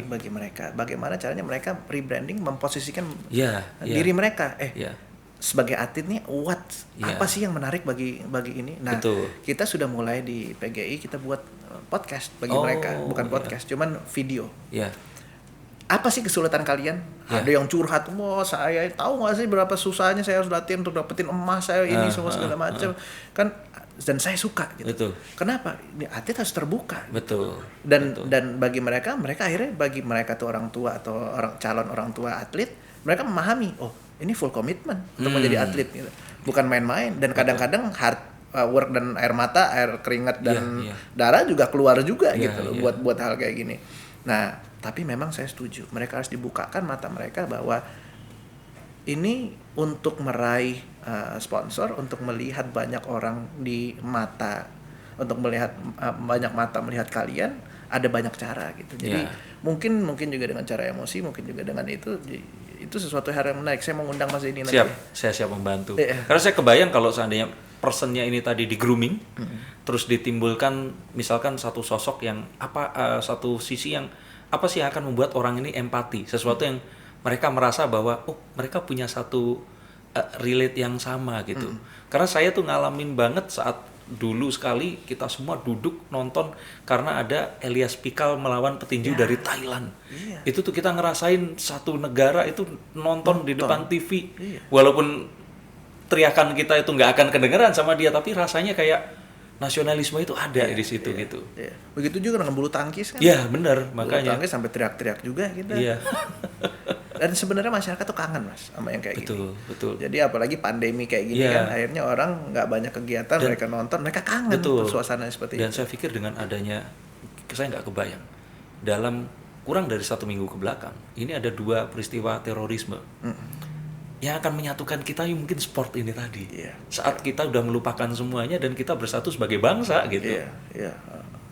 bagi mereka. Bagaimana caranya mereka rebranding, memposisikan diri mereka. Sebagai atlet nih, apa sih yang menarik bagi ini? Nah, kita sudah mulai di PGI kita buat podcast bagi mereka, bukan podcast, cuman video. Apa sih kesulitan kalian? Ada yang curhat, saya tahu nggak sih berapa susahnya saya harus latihan untuk dapetin emas, saya ini semua segala macam. Kan, dan saya suka gitu. Kenapa? Ini atlet harus terbuka. Dan bagi mereka akhirnya, bagi mereka tuh orang tua atau calon orang tua atlet, mereka memahami, ini full komitmen untuk menjadi atlet gitu. Bukan main-main, dan kadang-kadang hard work dan air mata, air keringat dan darah juga keluar juga gitu loh, buat hal kayak gini. Nah, tapi memang saya setuju, mereka harus dibukakan mata mereka bahwa ini untuk meraih sponsor, untuk melihat banyak orang di mata, untuk melihat banyak mata melihat kalian, ada banyak cara gitu. Jadi mungkin juga dengan cara emosi, mungkin juga dengan itu sesuatu hal yang menarik. Saya mau ngundang Mas ini nanti. Saya siap membantu. Karena saya kebayang kalau seandainya personnya ini tadi di grooming, terus ditimbulkan misalkan satu sosok yang satu sisi yang apa sih yang akan membuat orang ini empati, sesuatu yang mereka merasa bahwa mereka punya satu relate yang sama gitu. Karena saya tuh ngalamin banget saat dulu sekali kita semua duduk nonton karena ada Elias Pikal melawan petinju dari Thailand. Itu tuh kita ngerasain satu negara itu nonton di depan TV. Walaupun teriakan kita itu nggak akan kedengeran sama dia, tapi rasanya kayak nasionalisme itu ada di situ gitu. Begitu juga dengan bulu tangkis kan. Iya, benar, makanya. Bulu tangkis sampai teriak-teriak juga kita. Iya. Dan sebenarnya masyarakat tuh kangen Mas sama yang kayak gitu. Betul. Jadi apalagi pandemi kayak gini kan, akhirnya orang nggak banyak kegiatan, mereka nonton, mereka kangen suasana seperti itu. Dan saya pikir dengan adanya, saya nggak kebayang, dalam kurang dari 1 minggu ke belakang, ini ada 2 peristiwa terorisme yang akan menyatukan kita, mungkin sport ini tadi. Saat kita udah melupakan semuanya dan kita bersatu sebagai bangsa gitu. Iya.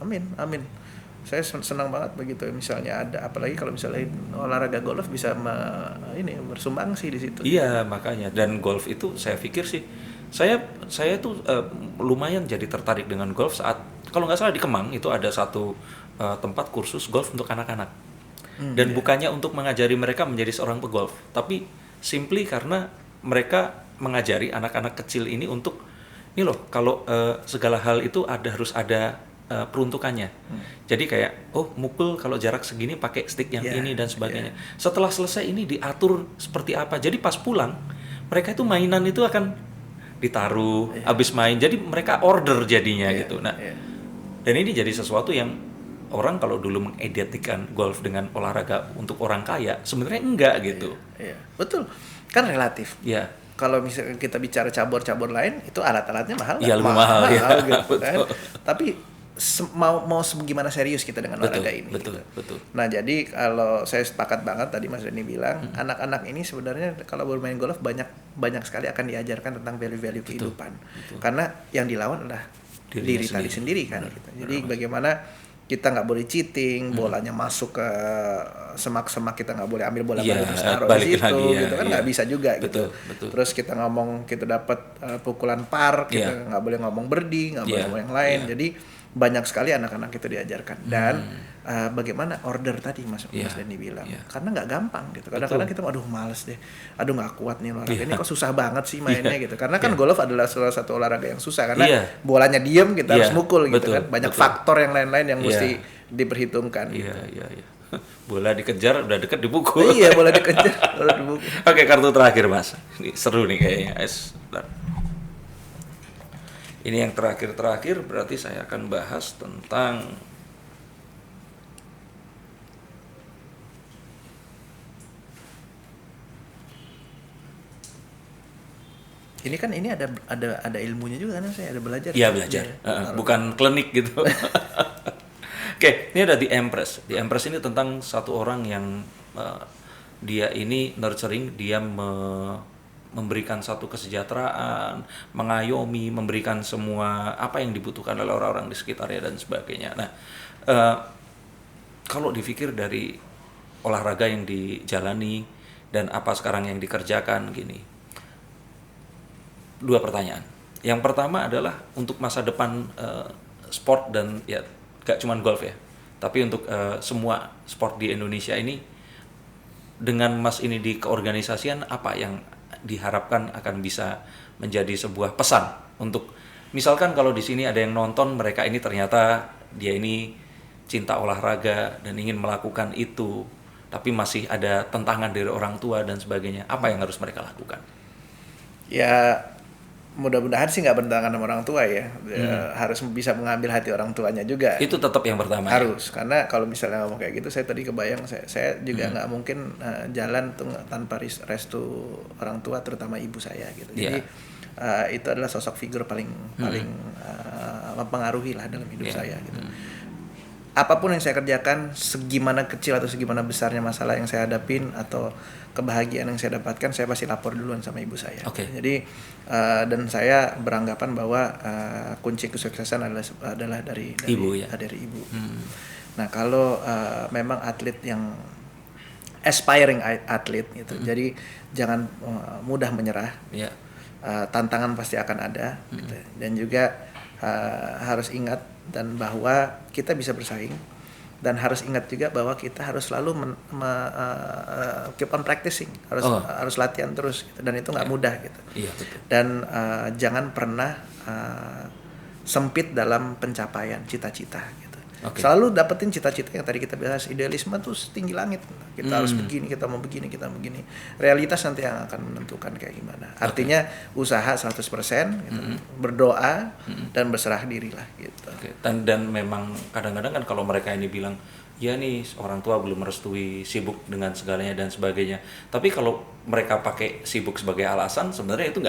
Amin. Saya senang banget begitu misalnya ada, apalagi kalau misalnya olahraga golf bisa bersumbangsi di situ. Iya, makanya. Dan golf itu saya pikir sih, saya tuh lumayan jadi tertarik dengan golf saat, kalau nggak salah di Kemang itu ada satu tempat kursus golf untuk anak-anak. Dan bukannya untuk mengajari mereka menjadi seorang pegolf, tapi simply karena mereka mengajari anak-anak kecil ini untuk, ini loh, kalau segala hal itu harus ada peruntukannya. Jadi kayak, mukul kalau jarak segini pakai stick yang ini dan sebagainya. Setelah selesai ini diatur seperti apa. Jadi pas pulang, mereka itu mainan itu akan ditaruh, habis main. Jadi mereka order jadinya gitu. Nah, dan ini jadi sesuatu yang orang kalau dulu mengidentikan golf dengan olahraga untuk orang kaya, sebenarnya enggak gitu. Iya. Betul. Kan relatif. Iya. Kalau misalnya kita bicara cabur-cabur lain, itu alat-alatnya mahal. Iya, lebih mahal ya. Gitu, kan? Tapi mau gimana serius kita dengan olahraga ini. Betul. Nah, jadi kalau saya sepakat banget tadi Mas Denny bilang, anak-anak ini sebenarnya kalau bermain golf banyak sekali akan diajarkan tentang value-value kehidupan. Karena yang dilawan adalah diri tadi sendiri kan. Gitu. Jadi bagaimana kita nggak boleh cheating, bolanya masuk ke semak-semak, kita nggak boleh ambil bola baru terus taruh di situ, gitu kan nggak bisa juga gitu. Terus kita ngomong kita dapat pukulan par, kita nggak boleh ngomong birdie, nggak boleh ngomong yang lain. Jadi banyak sekali anak-anak itu diajarkan. Dan bagaimana order tadi Mas Denny bilang, karena nggak gampang gitu. Kadang-kadang kita aduh males deh, aduh nggak kuat nih olahraga ini, kok susah banget sih mainnya gitu. Karena kan golf adalah salah satu olahraga yang susah karena bolanya diem, kita harus mukul gitu kan. Banyak faktor yang lain-lain yang mesti diperhitungkan. Iya. Bola dikejar, udah deket dipukul. Iya, bola dikejar, udah dipukul. Oke, kartu terakhir Mas. Ini seru nih kayaknya. Ini yang terakhir berarti saya akan bahas tentang ini kan ada ilmunya juga kan, saya ada belajar. Iya, belajar. Bukan klinik gitu. Oke, ini ada The Empress. The Empress ini tentang satu orang yang dia ini nurturing, dia memberikan satu kesejahteraan, mengayomi, memberikan semua apa yang dibutuhkan oleh orang-orang di sekitarnya dan sebagainya. Nah, kalau dipikir dari olahraga yang dijalani dan apa sekarang yang dikerjakan gini, 2 pertanyaan. Yang pertama adalah untuk masa depan sport dan ya gak cuman golf ya, tapi untuk semua sport di Indonesia ini, dengan Mas ini di keorganisasian, apa yang diharapkan akan bisa menjadi sebuah pesan untuk, misalkan kalau di sini ada yang nonton, mereka ini ternyata dia ini cinta olahraga dan ingin melakukan itu, tapi masih ada tentangan dari orang tua dan sebagainya, apa yang harus mereka lakukan? Ya mudah-mudahan sih nggak bertentangan sama orang tua ya. Harus bisa mengambil hati orang tuanya juga. Itu tetap yang pertama. Harus, karena kalau misalnya ngomong kayak gitu, saya tadi kebayang saya juga nggak mungkin jalan tuh tanpa restu orang tua, terutama ibu saya gitu. Jadi itu adalah sosok figur paling mempengaruhi lah dalam hidup saya gitu. Apapun yang saya kerjakan, segimana kecil atau segimana besarnya masalah yang saya hadapin atau kebahagiaan yang saya dapatkan, saya pasti lapor duluan sama ibu saya. Jadi dan saya beranggapan bahwa kunci kesuksesan adalah dari ibu. Nah, kalau memang atlet yang aspiring atlet gitu, jadi jangan mudah menyerah. Tantangan pasti akan ada gitu. Dan juga harus ingat dan bahwa kita bisa bersaing, Dan harus ingat juga bahwa kita harus selalu keep on practicing, harus latihan terus gitu. Dan itu nggak mudah gitu. Iya, betul. Dan jangan pernah sempit dalam pencapaian cita-cita gitu. Selalu dapetin cita-cita yang tadi kita bahas. Idealisme tuh setinggi langit. Kita harus begini, kita mau begini. Realitas nanti yang akan menentukan kayak gimana. Artinya usaha 100%, gitu, berdoa dan berserah diri lah gitu. Dan memang kadang-kadang kan kalau mereka ini bilang, ya nih orang tua belum merestui, sibuk dengan segalanya dan sebagainya. Tapi kalau mereka pakai sibuk sebagai alasan, sebenarnya itu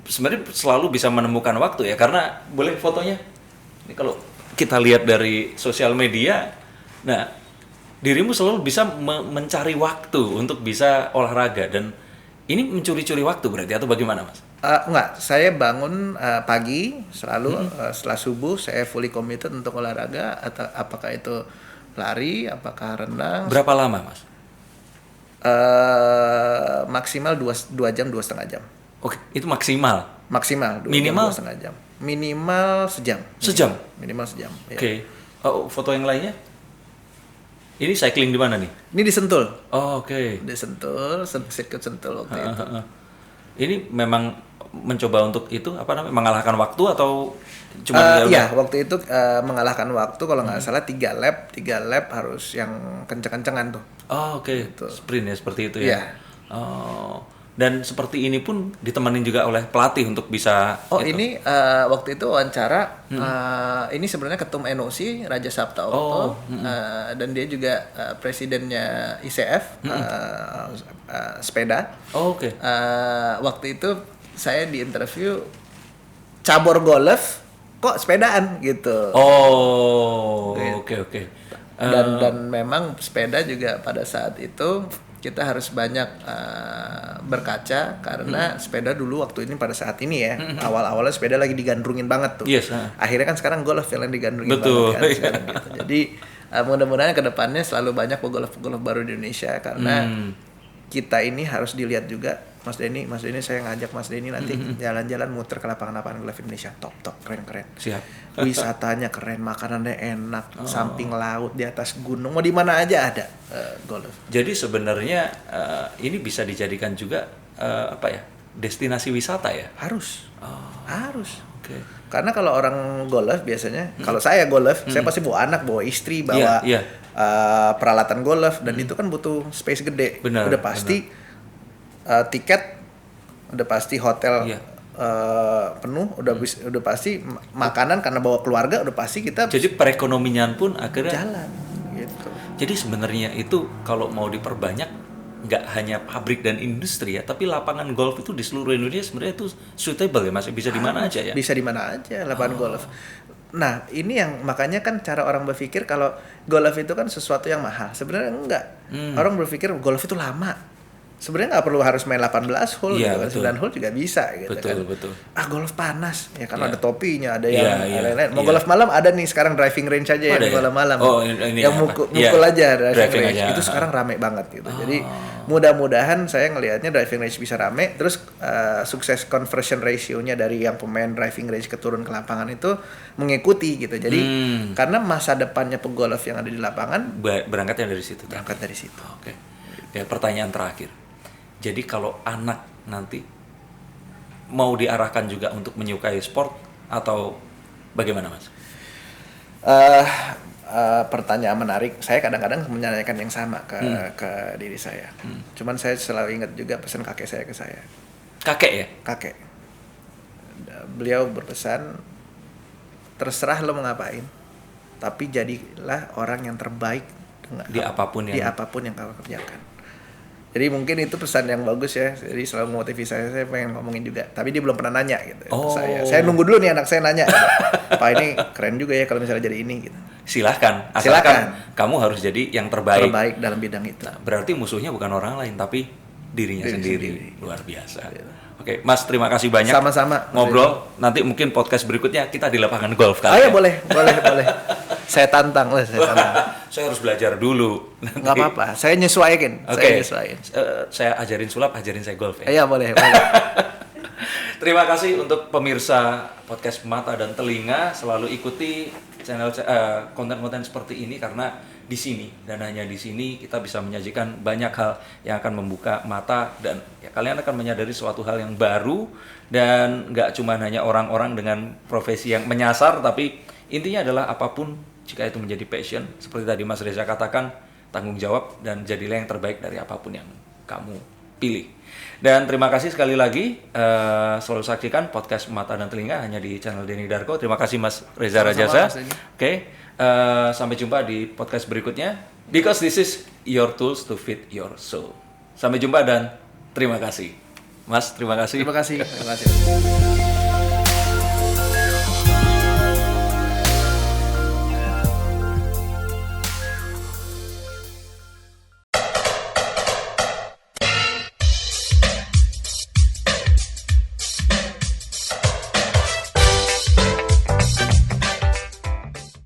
sebenarnya selalu bisa menemukan waktu ya. Karena boleh fotonya? Ini kalau kita lihat dari sosial media, nah dirimu selalu bisa mencari waktu untuk bisa olahraga, dan ini mencuri-curi waktu berarti atau bagaimana, Mas? Enggak, saya bangun pagi selalu setelah subuh saya fully committed untuk olahraga, atau apakah itu lari, apakah renang. Berapa lama, Mas? Maksimal 2 jam, 2,5 jam. Oke, itu maksimal. Maksimal 2 minimal jam, 2,5 jam. Minimal sejam. Minimal sejam. Oke. Oh, foto yang lainnya? Ini cycling di mana nih? Ini di Sentul. Oh, oke. Di Sentul, sirkuit Sentul waktu itu. Ini memang mencoba untuk itu mengalahkan waktu atau cuma iya, waktu itu mengalahkan waktu kalau nggak salah 3 lap harus yang kenceng-kencengan tuh. Oh, oke. Gitu. Sprint ya seperti itu ya. Iya. Oh. Dan seperti ini pun ditemenin juga oleh pelatih untuk bisa. Ini waktu itu wawancara. Ini sebenarnya ketum NOC Raja Sabta Okto, dan dia juga presidennya ICF sepeda. Oh, oke. Waktu itu saya di interview cabur golf kok sepedaan gitu. Oh, oke. Dan memang sepeda juga pada saat itu kita harus banyak berkaca, karena sepeda dulu waktu ini pada saat ini ya, awal-awalnya sepeda lagi digandrungin banget tuh. Yes, akhirnya kan sekarang golf yang digandrungin betul banget kan sekarang gitu. Jadi mudah-mudahan kedepannya selalu banyak golf baru di Indonesia, karena kita ini harus dilihat juga. Mas Denny saya ngajak Mas Denny nanti jalan-jalan muter ke lapangan-lapangan golf Indonesia, top keren. Siap. Wisatanya keren, makanannya enak, samping laut, di atas gunung, mau di mana aja ada golf. Jadi sebenarnya ini bisa dijadikan juga destinasi wisata ya? Harus. Okay. Karena kalau orang golf biasanya, kalau saya golf, saya pasti bawa anak, bawa istri, bawa peralatan golf, dan itu kan butuh space gede. Udah pasti tiket, udah pasti hotel penuh, udah pasti makanan karena bawa keluarga, udah pasti kita. Jadi perekonomian pun akhirnya jalan gitu. Jadi sebenarnya itu kalau mau diperbanyak, nggak hanya pabrik dan industri ya, tapi lapangan golf itu di seluruh Indonesia sebenarnya itu suitable ya, Mas, bisa di mana aja ya? Bisa di mana aja lapangan golf. Nah, ini yang makanya kan cara orang berpikir kalau golf itu kan sesuatu yang mahal. Sebenarnya enggak. Orang berpikir golf itu lama. Sebenarnya nggak perlu harus main 18 hole, gitu. 9 hole juga bisa gitu. Betul. Golf panas ya kan, ada topinya, ada yang lain-lain. Mau golf malam ada nih sekarang, driving range aja ya malam-malam. Ini yang mukul aja driving range. Aja. Itu sekarang rame banget gitu. Jadi mudah-mudahan saya ngelihatnya driving range bisa rame, terus sukses conversion ratio-nya dari yang pemain driving range keturun ke lapangan itu mengikuti gitu. Jadi karena masa depannya pegolf yang ada di lapangan berangkatnya dari situ. Oke. Ya, pertanyaan terakhir. Jadi kalau anak nanti mau diarahkan juga untuk menyukai sport atau bagaimana, Mas? Pertanyaan menarik. Saya kadang-kadang menanyakan yang sama ke diri saya. Cuman saya selalu ingat juga pesan kakek saya ke saya. Kakek ya? Kakek. Beliau berpesan, terserah lo mau ngapain, tapi jadilah orang yang terbaik di apapun yang kau kerjakan. Jadi mungkin itu pesan yang bagus ya. Jadi selalu motivasi saya pengen ngomongin juga. Tapi dia belum pernah nanya gitu. Saya nunggu dulu nih anak saya nanya. Pak, ini keren juga ya kalau misalnya jadi ini gitu. Silahkan. Asalkan kamu harus jadi yang terbaik. Terbaik dalam bidang itu. Nah, berarti musuhnya bukan orang lain tapi dirinya sendiri. Luar biasa. Oke, Mas, terima kasih banyak. Sama-sama. Ngobrol. Nanti mungkin podcast berikutnya kita di lapangan golf kali. Ya, boleh. Saya tantang. Saya harus belajar dulu. Nggak apa-apa, saya nyesuaiin. Saya ajarin sulap, ajarin saya golf ya. Iya, boleh. Terima kasih untuk pemirsa podcast Mata dan Telinga. Selalu ikuti konten-konten seperti ini karena di sini dan hanya di sini kita bisa menyajikan banyak hal yang akan membuka mata dan ya, kalian akan menyadari suatu hal yang baru dan nggak cuma hanya orang-orang dengan profesi yang menyasar, tapi intinya adalah apapun jika itu menjadi passion seperti tadi Mas Reza katakan, tanggung jawab dan jadilah yang terbaik dari apapun yang kamu pilih. Dan terima kasih sekali lagi selalu saksikan podcast Mata dan Telinga hanya di channel Denny Darko. Terima kasih Mas Reza Rajasa. Oke. Sampai jumpa di podcast berikutnya. Because this is your tools to feed your soul. Sampai jumpa dan terima kasih. Mas, terima kasih. Terima kasih.